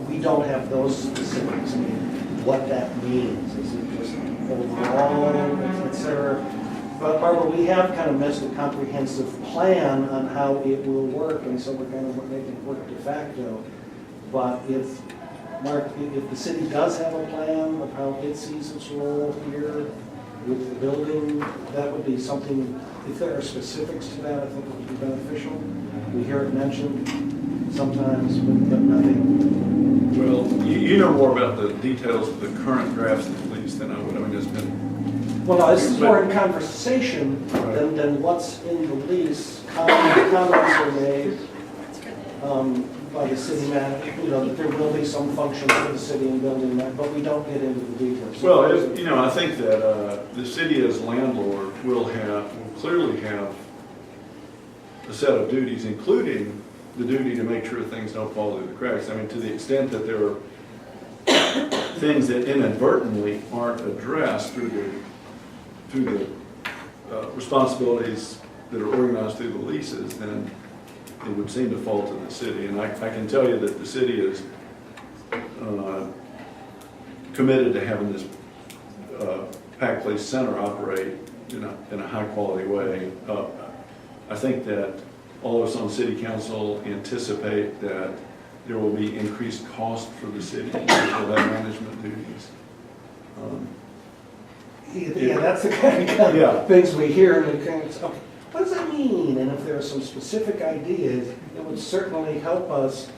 we don't have those specifics. I mean, what that means, is it just overall, et cetera. But Barbara, we have kind of missed a comprehensive plan on how it will work, and so we're kind of making it work de facto. But if, Mark, if the city does have a plan of how it sees its role here with the building, that would be something, if there are specifics to that, I think it would be beneficial. We hear it mentioned sometimes, but nothing. Well, you know more about the details of the current drafts of the lease than I would. I mean, it's been. Well, no, this is more in conversation than what's in the lease. Comments are made by the city manager, you know, that there will be some function for the city in building that, but we don't get into the details. Well, you know, I think that the city as landlord will clearly have a set of duties, including the duty to make sure things don't fall through the cracks. I mean, to the extent that there are things that inadvertently aren't addressed through the responsibilities that are organized through the leases, then it would seem to fall to the city. And I can tell you that the city is committed to having this Pack Place Center operate in a high-quality way. I think that all of us on City Council anticipate that there will be increased cost for the city for that management duties. Yeah, that's the kind of things we hear, and we kind of, okay, what does that mean? And if there are some specific ideas, it would certainly help us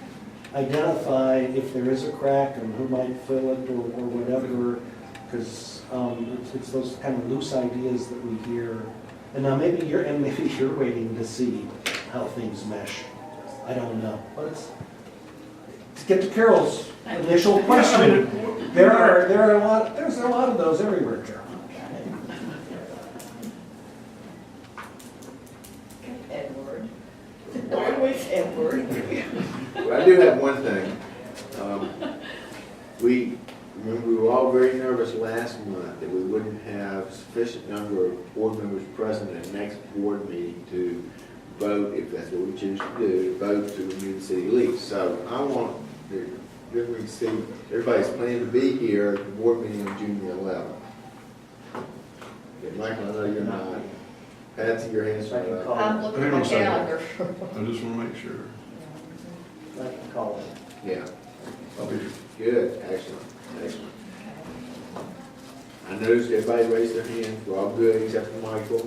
identify if there is a crack and who might fill it or whatever, because it's those kind of loose ideas that we hear. And now maybe you're waiting to see how things mesh. I don't know. But let's get to Carol's initial question. There's a lot of those everywhere, Carol. Edward. Always Edward. Well, I do have one thing. We were all very nervous last month that we wouldn't have sufficient number of board members present at the next board meeting to vote, if that's what we choose to do, to vote to renew the city lease. So I want to see everybody's planning to be here at the board meeting on June the 11th. Okay, Michael, I know you're not. Patsy, your hand's up. I'm looking at my calendar. I just want to make sure. I can call it. Yeah. I'll be here. Good, excellent, excellent. I noticed everybody raised their hand, we're all good except for Michael,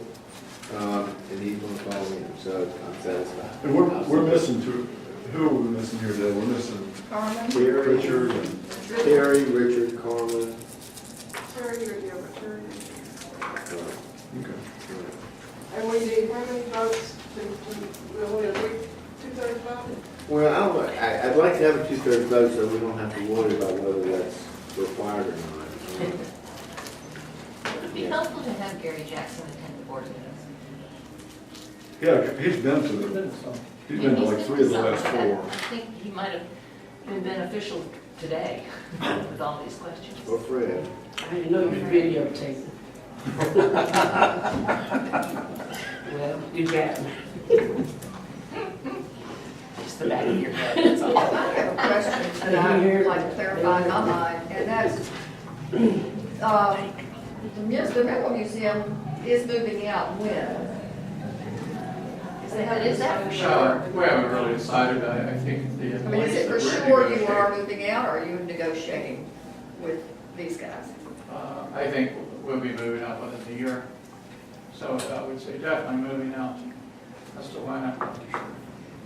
and he's gonna follow in, so I'm satisfied. And we're missing two. Who are we missing here today? We're missing Carmen. Terry, Richard and Terry, Richard, Carmen. Terry, you're the opportunity. okay. And we need how many votes to only a 2/3 vote? Well, I don't know, I'd like to have a 2/3 vote so we don't have to worry about whether that's required or not. It would be helpful to have Gary Jackson attend the board meetings. Yeah, he's been to he's been to like 3 of the last 4. I think he might have been beneficial today with all these questions. Or Fred. I didn't know you videotaped. Well, you got me. that I'd like to clarify in my mind, and that's, the Miracle Museum is moving out when? Is that for sure? We haven't really decided. I think the. I mean, is it for sure you are moving out, or are you negotiating with these guys? I think we'll be moving out within the year. So I would say definitely moving out. As to why I'm not too sure.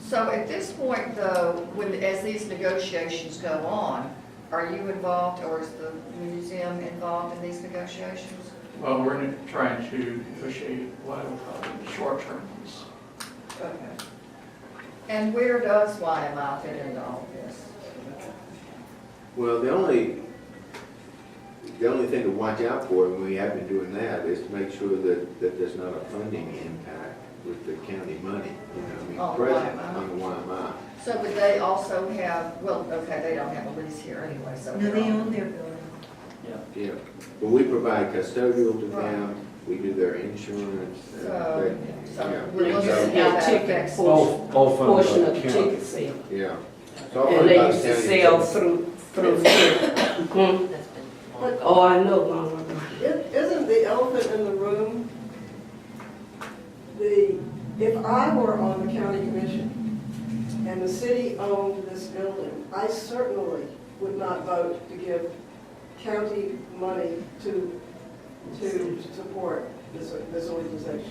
So at this point, though, as these negotiations go on, are you involved, or is the museum involved in these negotiations? Well, we're trying to negotiate what I would call a short-term lease. Okay. And where does YMI fit into all of this? Well, the only thing to watch out for, and we have been doing that, is to make sure that there's not a funding impact with the county money, you know, On I mean, present YMI. on the YMI. So would they also have, well, okay, they don't have a lease here anyway, so. No, they're they on- own their building. Yeah, but we provide custodial to Right. them, we do their insurance. So, yeah. so we're looking at Yeah, how that ticket affects. All funded Portion by of the the county. ticket sale. Yeah. It's all And funded they by the used to county. sell through. That's been long. Oh, I know, Mama. Isn't the elephant in the room, if I were on the county commission and the city owned this building, I certainly would not vote to give county money to support this organization.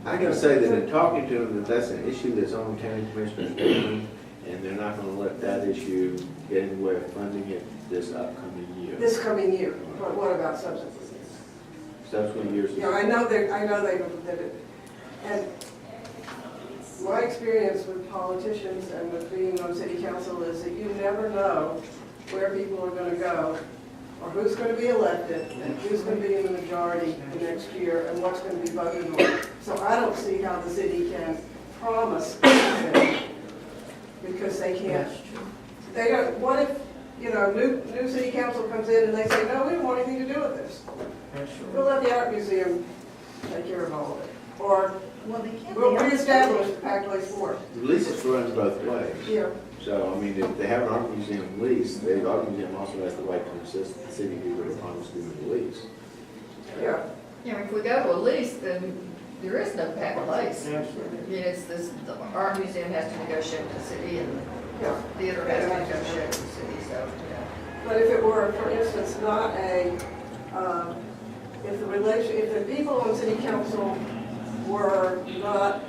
I gotta say that in talking to them, that's an issue that's on the county commissioner's mind, and they're not gonna let that issue get in the way of funding it this upcoming year. This coming year, but what about subsequent? Subsequent years. Yeah, I know they did it. And my experience with politicians and with being on city council is that you never know where people are gonna go, or who's gonna be elected, and who's gonna be in the majority the next year, and what's gonna be voted on. So I don't see how the city can promise anything, because they can't. They don't, what if, new city council comes in and they say, no, we don't want anything to do with this. We'll let the art museum take care of all of it. Or Well, they can't. we'll They are- reestablish the Pac Place Board. The leases runs both ways. Yeah. So, I mean, if they have an art museum lease, the art museum also has the right to insist that the city do what it promised to do with the lease. Yeah. If we go to a lease, then there is no Pac Place. I mean, it's this, the art museum has to negotiate with the city, and the theater has to negotiate with the city, so, But if it were, for instance, not if the people on city council were not,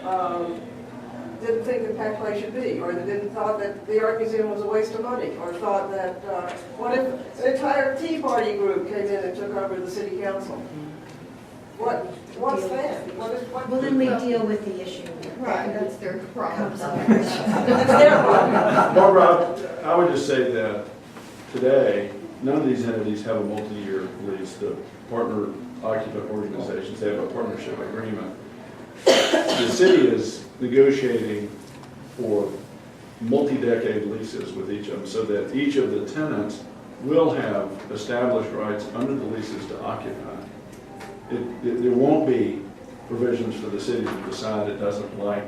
didn't think that Pac Place should be, or they didn't thought that the art museum was a waste of money, or thought that, what if an entire Tea Party group came in and took over the city council? What's that? Well, then we deal with the issue. right, that's their problem. Comes up. That's their problem. Barbara, I would just say that today, none of these entities have a multi-year lease. The partner occupant organizations, they have a partnership agreement. The city is negotiating for multi-decade leases with each of them, so that each of the tenants will have established rights under the leases to occupy. There won't be provisions for the city to decide it doesn't like,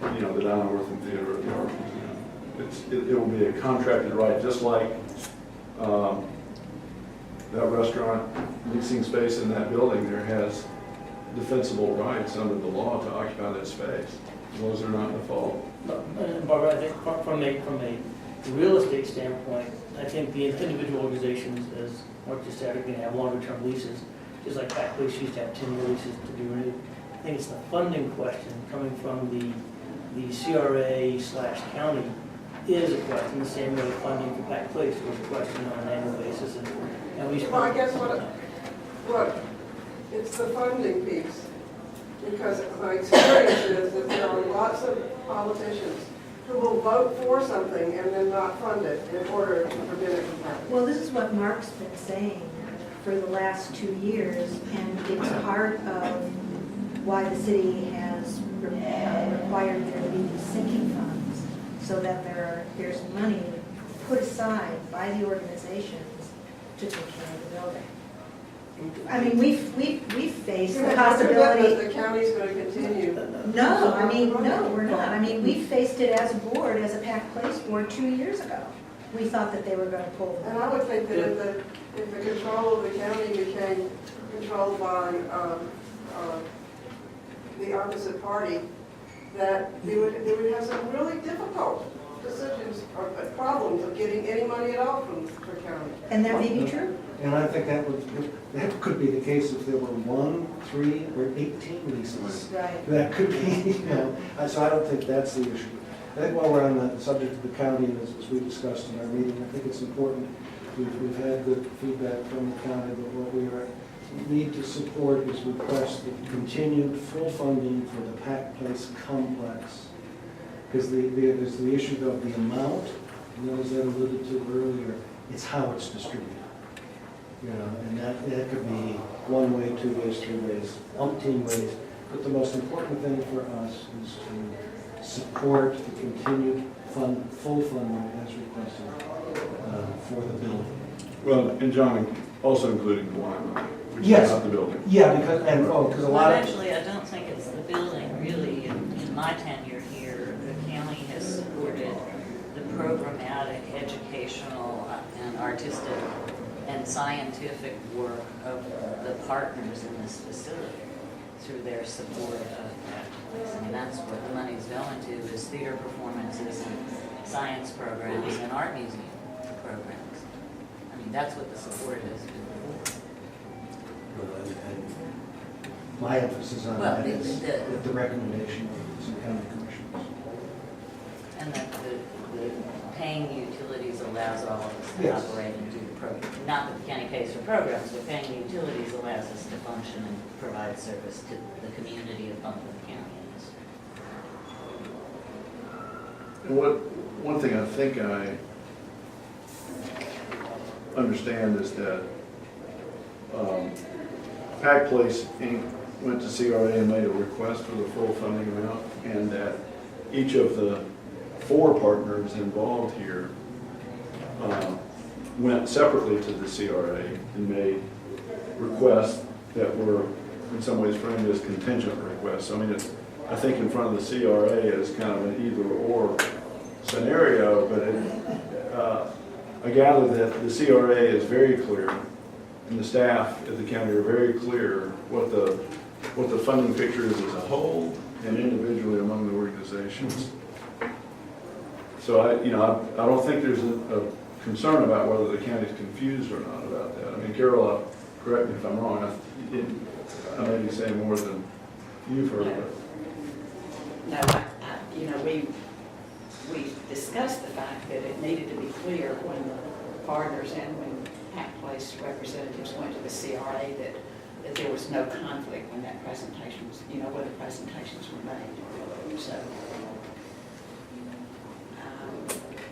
the Don Orthon Theater or the Art Museum. It will be a contracted right, just like that restaurant leasing space in that building there has defensible rights under the law to occupy that space. Those are not default. Barbara, I think from a real estate standpoint, I think the individual organizations, as Mark just said, are going to have longer-term leases, just like Pac Place used to have 10-year leases to be renewed. I think it's the funding question coming from the CRA/county is a question, the same way funding for Pac Place was a question on an annual basis. And we Well, I guess what, it's the funding piece, because my experience is that there are lots of politicians who will vote for something and then not fund it in order to prevent it from happening. Well, this is what Mark's been saying for the last 2 years, and it's part of why the city has required there to be these sinking funds, so that there's money put aside by the organizations to take care of the building. I mean, we've faced the possibility. The county's going to continue. No, we're not. I mean, we faced it as a board, as a Pac Place board 2 years ago. We thought that they were going to pull them. And I would think that if the control of the county became controlled by the opposite party, that they would have some really difficult decisions or problems of getting any money at all from the county. And that may be true. And I think that could be the case if there were 1, 3, or 18 leases. Right. That could be, you know, so I don't think that's the issue. I think while we're on the subject of the county, and as we discussed in our meeting, I think it's important, we've had good feedback from the county, but what we need to support is request the continued full funding for the Pack Place complex. Because there's the issue of the amount, and as I alluded to earlier, it's how it's distributed. You know, and that could be 1 way, 2 ways, 3 ways, umpteen ways. But the most important thing for us is to support the continued full funding as requested for the building. Well, and John, also including the line money, which Yes. is not the building. Yeah, because a lot of. Actually, I don't think it's the building, really. In my tenure here, the county has supported the programmatic, educational, and artistic and scientific work of the partners in this facility through their support of that place. I mean, that's what the money's going to, is theater performances and science programs and art museum programs. I mean, that's what the support is. My emphasis on Well, that is the recommendation of some county commissioners. And that the paying utilities allows all of us to Yes. operate and do the program. Not that the county pays for programs, but paying utilities allows us to function and provide service to the community of Buncombe County. And one thing I think I understand is that Pack Place Inc. went to CRA and made a request for the full funding amount, and that each of the 4 partners involved here went separately to the CRA and made requests that were in some ways framed as contingent requests. I mean, it's, I think in front of the CRA is kind of an either-or scenario, but I gather that the CRA is very clear, and the staff at the county are very clear what the funding picture is as a whole and individually among the organizations. So I don't think there's a concern about whether the county's confused or not about that. I mean, Carol, correct me if I'm wrong, I may be saying more than you've heard. No, we discussed the fact that it needed to be clear when the partners and when Pack Place representatives went to the CRA that there was no conflict when that presentation was, when the presentations were made. So,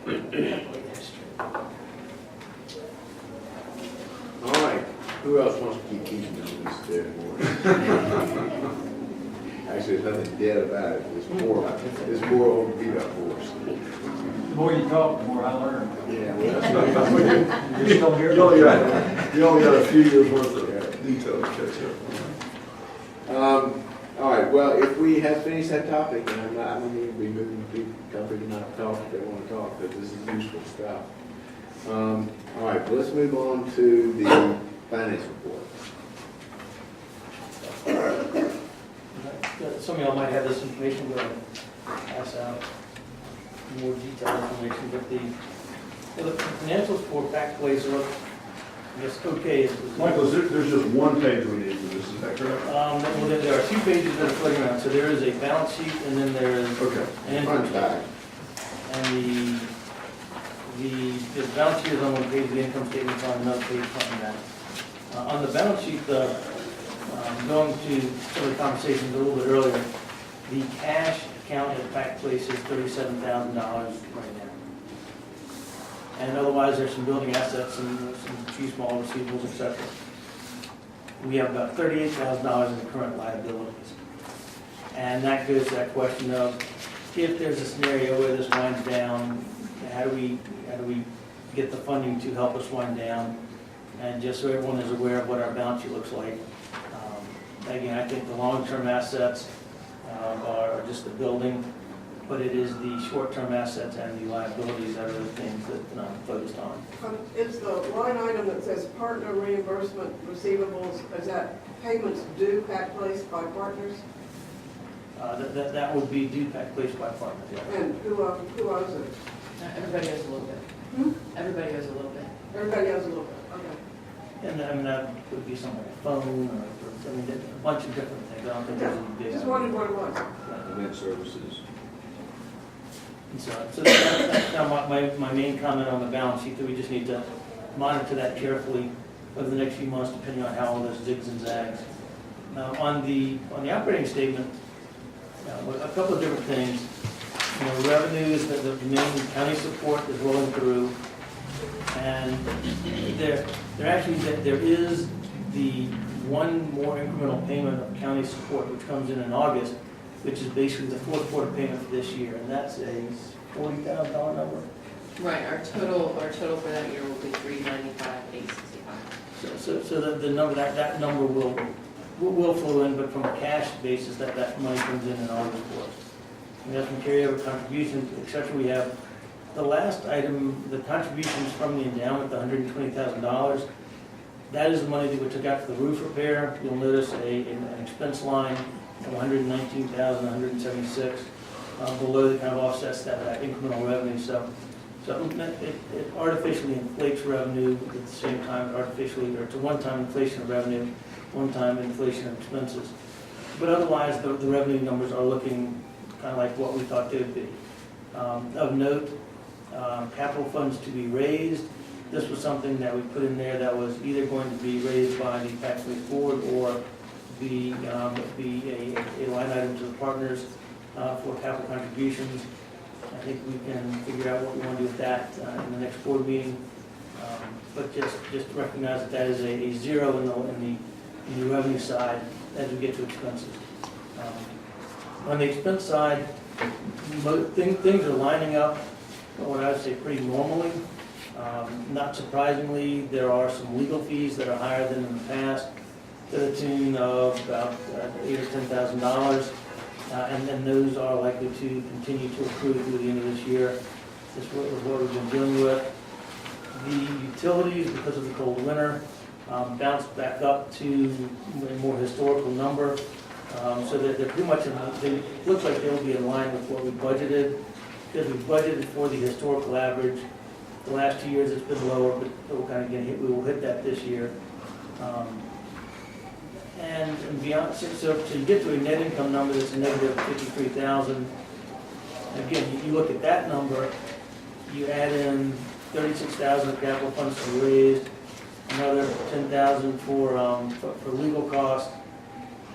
hopefully that's true. All right, who else wants to keep keeping on this dead horse? Actually, there's nothing dead about it, it's more old beat up horse. The more you talk, the more I learn. Yeah, well, that's You're still here? You only got a few years worth of detail to catch up. All right, well, if we have finished that topic, and I'm going to be moving people to not talk if they want to talk, because this is useful stuff. All right, well, let's move on to the finance report. Some of y'all might have this information, but I'll pass out more detailed information, but the financials for Pack Place look, I guess, okay. Michael, there's just one page we need for this, is that correct? Well, there are 2 pages that are floating around, so there is a balance sheet, and then there is Okay. an income statement. And the balance sheet is on one page, the income statement's on another page, front and back. On the balance sheet, going to some of the conversations a little bit earlier, the cash account at Pack Place is $37,000 right now. And otherwise, there's some building assets and some few small receivables, etc. We have about $38,000 in the current liabilities. And that goes to that question of, if there's a scenario where this winds down, how do we get the funding to help us wind down? And just so everyone is aware of what our balance sheet looks like. Again, I think the long-term assets are just the building, but it is the short-term assets and the liabilities that are the things that I'm focused on. It's the line item that says partner reimbursement receivables, is that payments due Pac Place by partners? That would be due back placed by partners, yeah. And who owes it? Everybody owes a little bit. Hmm? Everybody owes a little bit. Everybody owes a little bit, okay. And I mean, that would be something like a phone or, I mean, a bunch of different things. I don't think there's any big. Just wondered what it was. Event services. And so that's kind of my main comment on the balance sheet, that we just need to monitor that carefully over the next few months, depending on how all this zigs and zags. Now, on the operating statement, a couple of different things. You know, revenues, that the main county support is rolling through, and there is the one more incremental payment of county support, which comes in August, which is basically the fourth quarter payment for this year, and that's a $40,000 number. Right, our total for that year will be $395,865. So the number, that number will flow in, but from a cash basis, that money comes in August for us. We have some carryover contributions, etc. We have the last item, the contributions from the endowment, the $120,000. That is the money that we took out for the roof repair. You'll notice an expense line of $119,176 below that kind of offsets that incremental revenue. So it artificially inflates revenue at the same time, artificially, or it's a one-time inflation of revenue, one-time inflation of expenses. But otherwise, the revenue numbers are looking kind of like what we thought they would be. Of note, capital funds to be raised. This was something that we put in there that was either going to be raised by the Pac Place Board or be a line item to the partners for capital contributions. I think we can figure out what we want to do with that in the next board meeting. But just recognize that is a zero in the revenue side as we get to expenses. On the expense side, things are lining up, what I would say, pretty normally. Not surprisingly, there are some legal fees that are higher than in the past, to the tune of about $8,000 or $10,000, and then those are likely to continue to accrue through the end of this year. This is what we've been dealing with. The utilities, because of the cold winter, bounced back up to a more historical number. So that they're pretty much, it looks like they'll be in line with what we budgeted. Because we budgeted for the historical average. The last 2 years it's been lower, but we'll kind of we will hit that this year. And beyond, so you get to a net income number that's a negative $53,000. Again, you look at that number, you add in $36,000 of capital funds to be raised, another $10,000 for legal costs,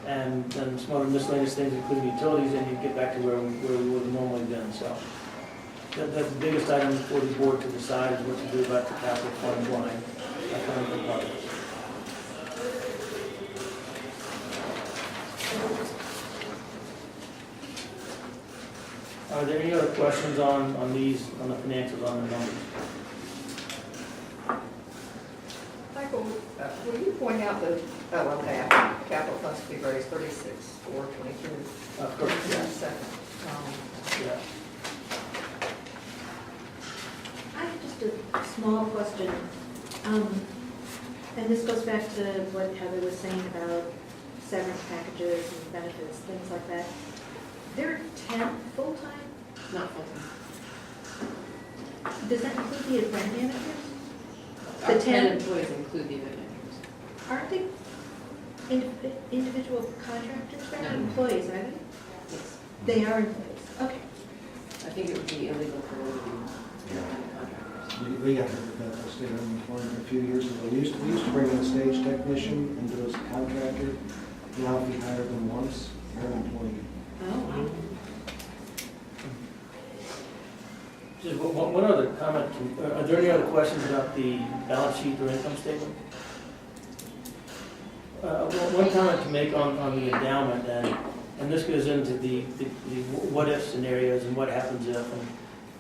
and then some other miscellaneous things, including utilities, and you get back to where we would have normally been. So that's the biggest item for the board to decide is what to do about the capital funds line. Are there any other questions on the financials, on the numbers? Michael, will you point out capital funds to be raised 36,422? Of course, yeah. Second. Yeah. I have just a small question. And this goes back to what Heather was saying about severance packages and benefits, things like that. They're 10 full-time? Not full-time. Does that include the event managers? Our 10 employees include the event managers. Aren't they individual contractors? They're not No. employees, are they? Yes. They are employees, okay. I think it would be illegal for them to be contractors. We got rid of that state unemployment a few years ago. We used to bring in a stage technician and do as a contractor. Now if we hire them once, they're an employee. Oh, wow. Just one other comment. Are there any other questions about the balance sheet or income statement? One comment to make on the endowment, and this goes into the what-if scenarios and what happens if. And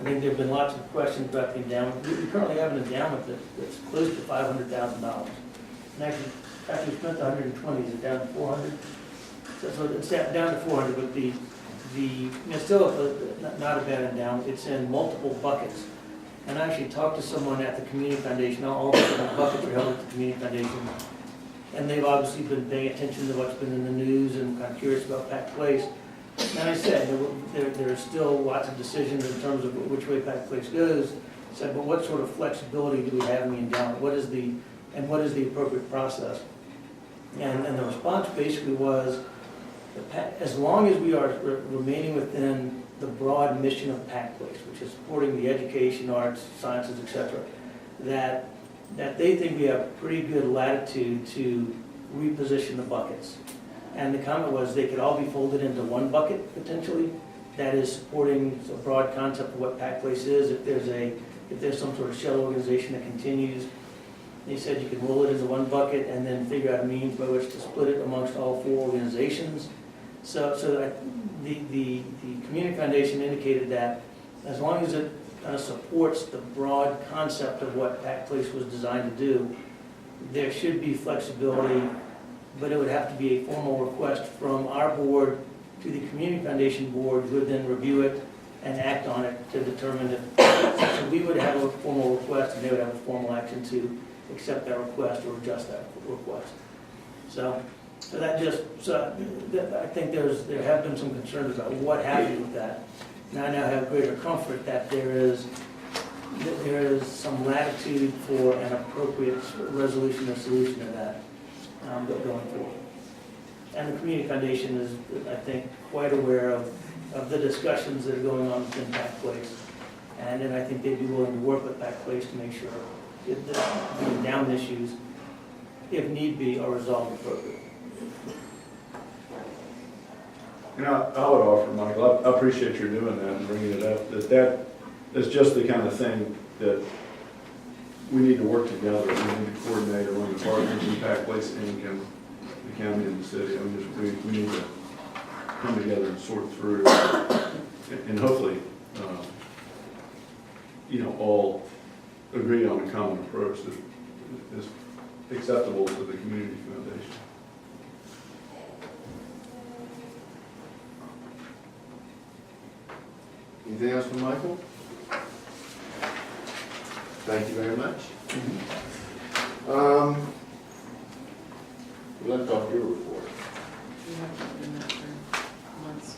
I think there have been lots of questions about the endowment. We currently have an endowment that's close to $500,000. And actually we spent 120, is it down to 400? So it's down to 400, but the it's still not a bad endowment, it's in multiple buckets. And I actually talked to someone at the Community Foundation, all the different buckets are held at the Community Foundation. And they've obviously been paying attention to what's been in the news and kind of curious about Pack Place. And I said, there are still lots of decisions in terms of which way Pack Place goes. I said, but what sort of flexibility do we have in the endowment? What is the appropriate process? And the response basically was, as long as we are remaining within the broad mission of Pack Place, which is supporting the education, arts, sciences, etc., that they think we have pretty good latitude to reposition the buckets. And the comment was they could all be folded into one bucket potentially, that is supporting a broad concept of what Pack Place is. If there's some sort of shell organization that continues, they said you can roll it into one bucket and then figure out a means by which to split it amongst all 4 organizations. So the Community Foundation indicated that as long as it kind of supports the broad concept of what Pack Place was designed to do, there should be flexibility, but it would have to be a formal request from our board to the Community Foundation board, who would then review it and act on it to determine if, so we would have a formal request and they would have a formal action to accept that request or adjust that request. So I think there have been some concerns about what happens with that. And I now have greater comfort that there is some latitude for an appropriate resolution or solution to that going forward. And the Community Foundation is, I think, quite aware of the discussions that are going on within Pack Place. And then I think they'd be willing to work with Pack Place to make sure that the endowment issues, if need be, are resolved appropriately. And I would offer, Michael, I appreciate your doing that and bringing it up, that is just the kind of thing that we need to work together. We need to coordinate among the partners in Pack Place Inc. and the county and the city. I mean, we need to come together and sort through and hopefully, all agree on a common approach that is acceptable to the Community Foundation. Anything else from Michael? Thank you very much. Let's talk your report. You haven't been there for months.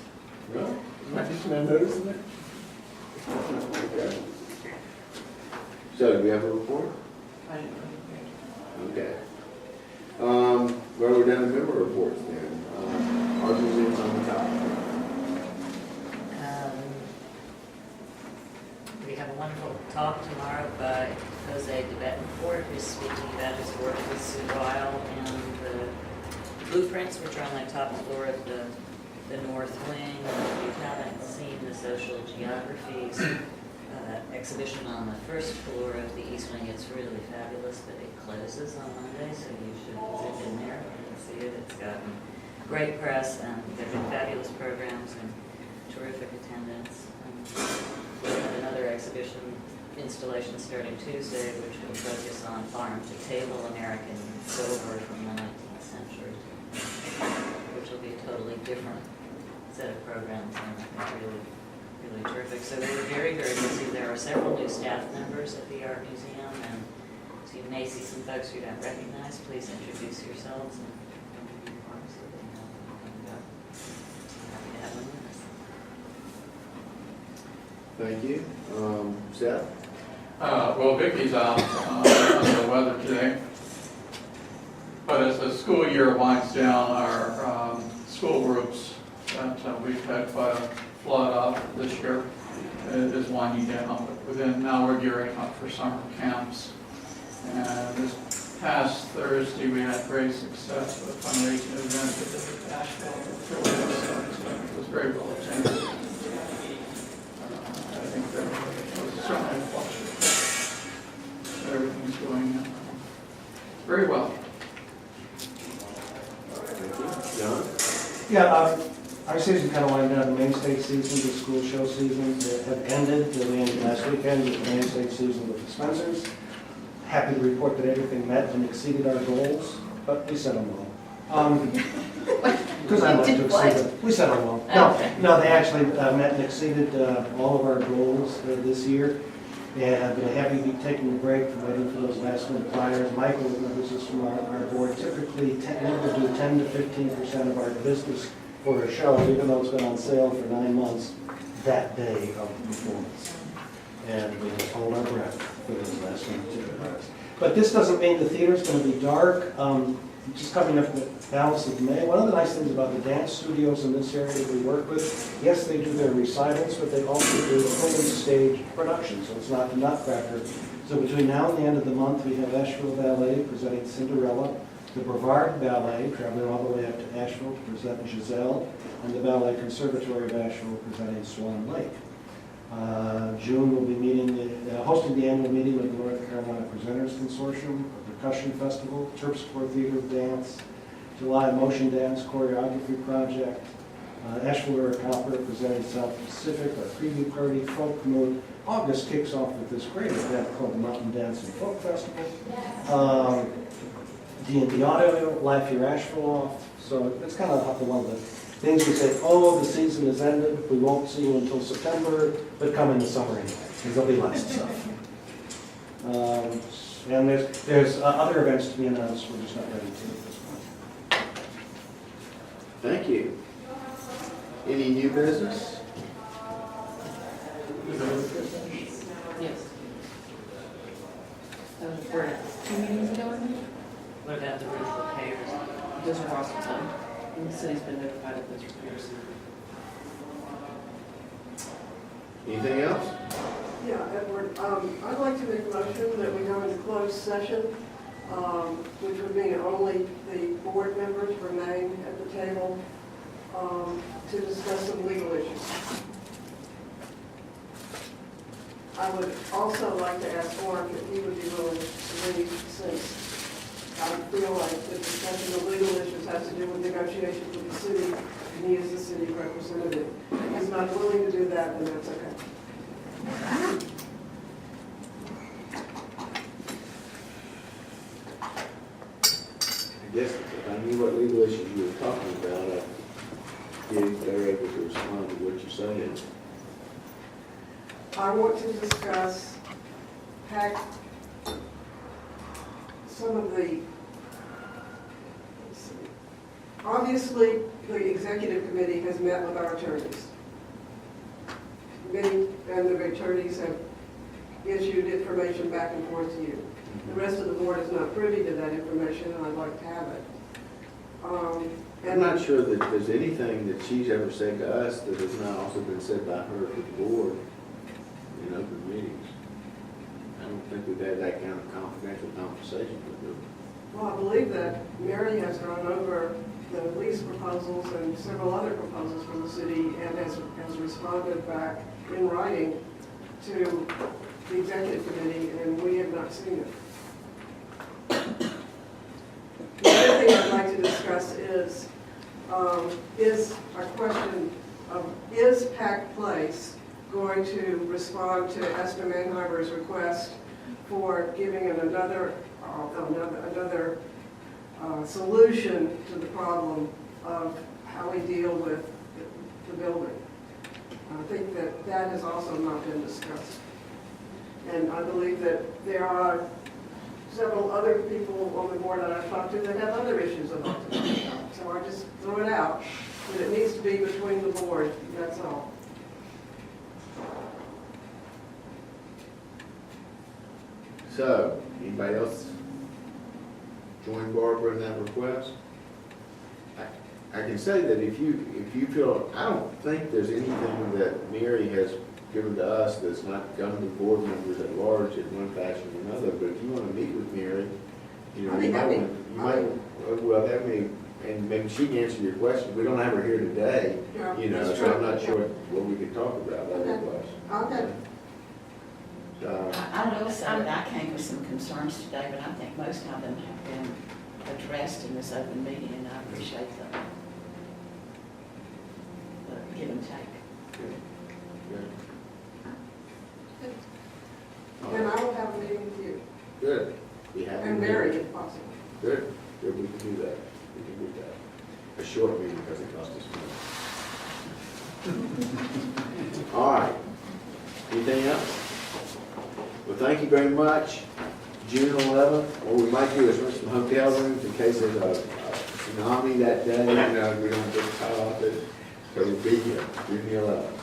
Really? I just not noticing it. Okay. So, do we have a report? I didn't know. Okay. Well, we're down to member reports then. Our museum's on the top. We have a wonderful talk tomorrow by Jose de Betancourt, who's speaking about his work with Sue Weil and the blueprints, which are on the top floor of the north wing. If you haven't seen the social geographies exhibition on the first floor of the east wing, it's really fabulous, but it closes on Monday, so you should zip in there and see it. It's gotten great press, and there have been fabulous programs and terrific attendance. We have another exhibition installation starting Tuesday, which will focus on farm-to-table American silver from the 19th century, which will be a totally different set of programs, and I think really terrific. So we're very, very busy. There are several new staff members at the Art Museum, and so you may see some folks you don't recognize. Please introduce yourselves and come to the uniform so they know who you are. Happy to have them with us. Thank you. Seth? Well, Vicky's out under the weather today. But as the school year winds down, our school groups that we've had quite a flood of this year is winding down. But now we're gearing up for summer camps. And this past Thursday, we had great success with a fundraising event at the Asheville. It was very well attended. I think there was certainly a fluctuation. Everything's going very well. Thank you. John? Yeah, our season kind of winding down. The main stage season, the school show season have ended. We ended last weekend with the main stage season with the Spencers. Happy to report that everything met and exceeded our goals, but we set them all. Because I'd like to exceed them. We settled well. No, they actually met and exceeded all of our goals this year. And they're happy to be taking a break from waiting for those last minute flyers. Michael remembers this from our board. Typically, we will do 10 to 15% of our business for a show, even though it's been on sale for 9 months, that day of performance. And we just hold our breath for those last minute tickets. But this doesn't mean the theater's going to be dark. Just coming up the balance of May, one of the nice things about the dance studios in this area that we work with, yes, they do their recitals, but they also do fully staged production, so it's not the Nutcracker. So between now and the end of the month, we have Asheville Ballet presenting Cinderella, the Brevard Ballet traveling all the way up to Asheville to present Giselle, and the Ballet Conservatory of Asheville presenting Swan Lake. June will be hosting the annual meeting of the North Carolina Presenters Consortium, a percussion festival, Terpsichore Theater of Dance, July Motion Dance Choreography Project, Asheville Lyric Opera presenting South Pacific, our preview party, Folk Mood. August kicks off with this great event called the Mountain Dance and Folk Festival. D&D Audio, Life Your Asheville off. So it's kind of up to one of the things we say, oh, the season has ended, we won't see you until September, but come in the summer anyway, because there'll be lots of stuff. And there's other events to be announced, we're just not ready to at this point. Thank you. Any new business? Yes. We're 2 meetings ago, I think? What about the roof repairs? Just Washington. And the city's been notified of those repairs. Anything else? Yeah, Edward, I'd like to make a motion that we go into closed session, which would mean only the board members remain at the table to discuss some legal issues. I would also like to ask Warren if he would be willing to leave, since I feel like the discussion of legal issues has to do with negotiations with the city, and he is the city representative. If he's not willing to do that, then that's okay. I guess if I knew what legal issues you were talking about, I'd be better able to respond to what you're saying. I want to discuss some of the, let's see. Obviously, the executive committee has met with our attorneys. Many and the attorneys have issued information back and forth to you. The rest of the board is not privy to that information, and I'd like to have it. I'm not sure that there's anything that she's ever said to us that has not also been said by her to the board in open meetings. I don't think we've had that kind of confidential conversation with her. Well, I believe that Mary has gone over the lease proposals and several other proposals from the city and has responded back in writing to the executive committee, and we have not seen it. The other thing I'd like to discuss is a question of, is Pack Place going to respond to Esther Manheimer's request for giving it another solution to the problem of how we deal with the building? I think that has also not been discussed. And I believe that there are several other people on the board that I've talked to that have other issues I'd like to talk about. So I just throw it out, but it needs to be between the board, that's all. So, anybody else join Barbara in that request? I can say that if you feel, I don't think there's anything that Mary has given to us that's not come to board members at large in one fashion or another, but if you want to meet with Mary, you know, and maybe she can answer your question. We don't have her here today, Yeah, you know, that's so I'm true. not sure what we could talk about otherwise. Okay. I will say that I came with some concerns today, but I think most of them have been addressed in this open meeting, and I appreciate the give and take. And I will have a meeting with you. Good. Be happy. And Mary, if possible. Good. Good, we can do that. We can do that. A short meeting, because All right. Anything else? Well, thank you very much. June 11th, what we might do is rent some hotel rooms in case there's a tsunami that day, you know, we don't get caught off it. So we'll be here, June the 11th.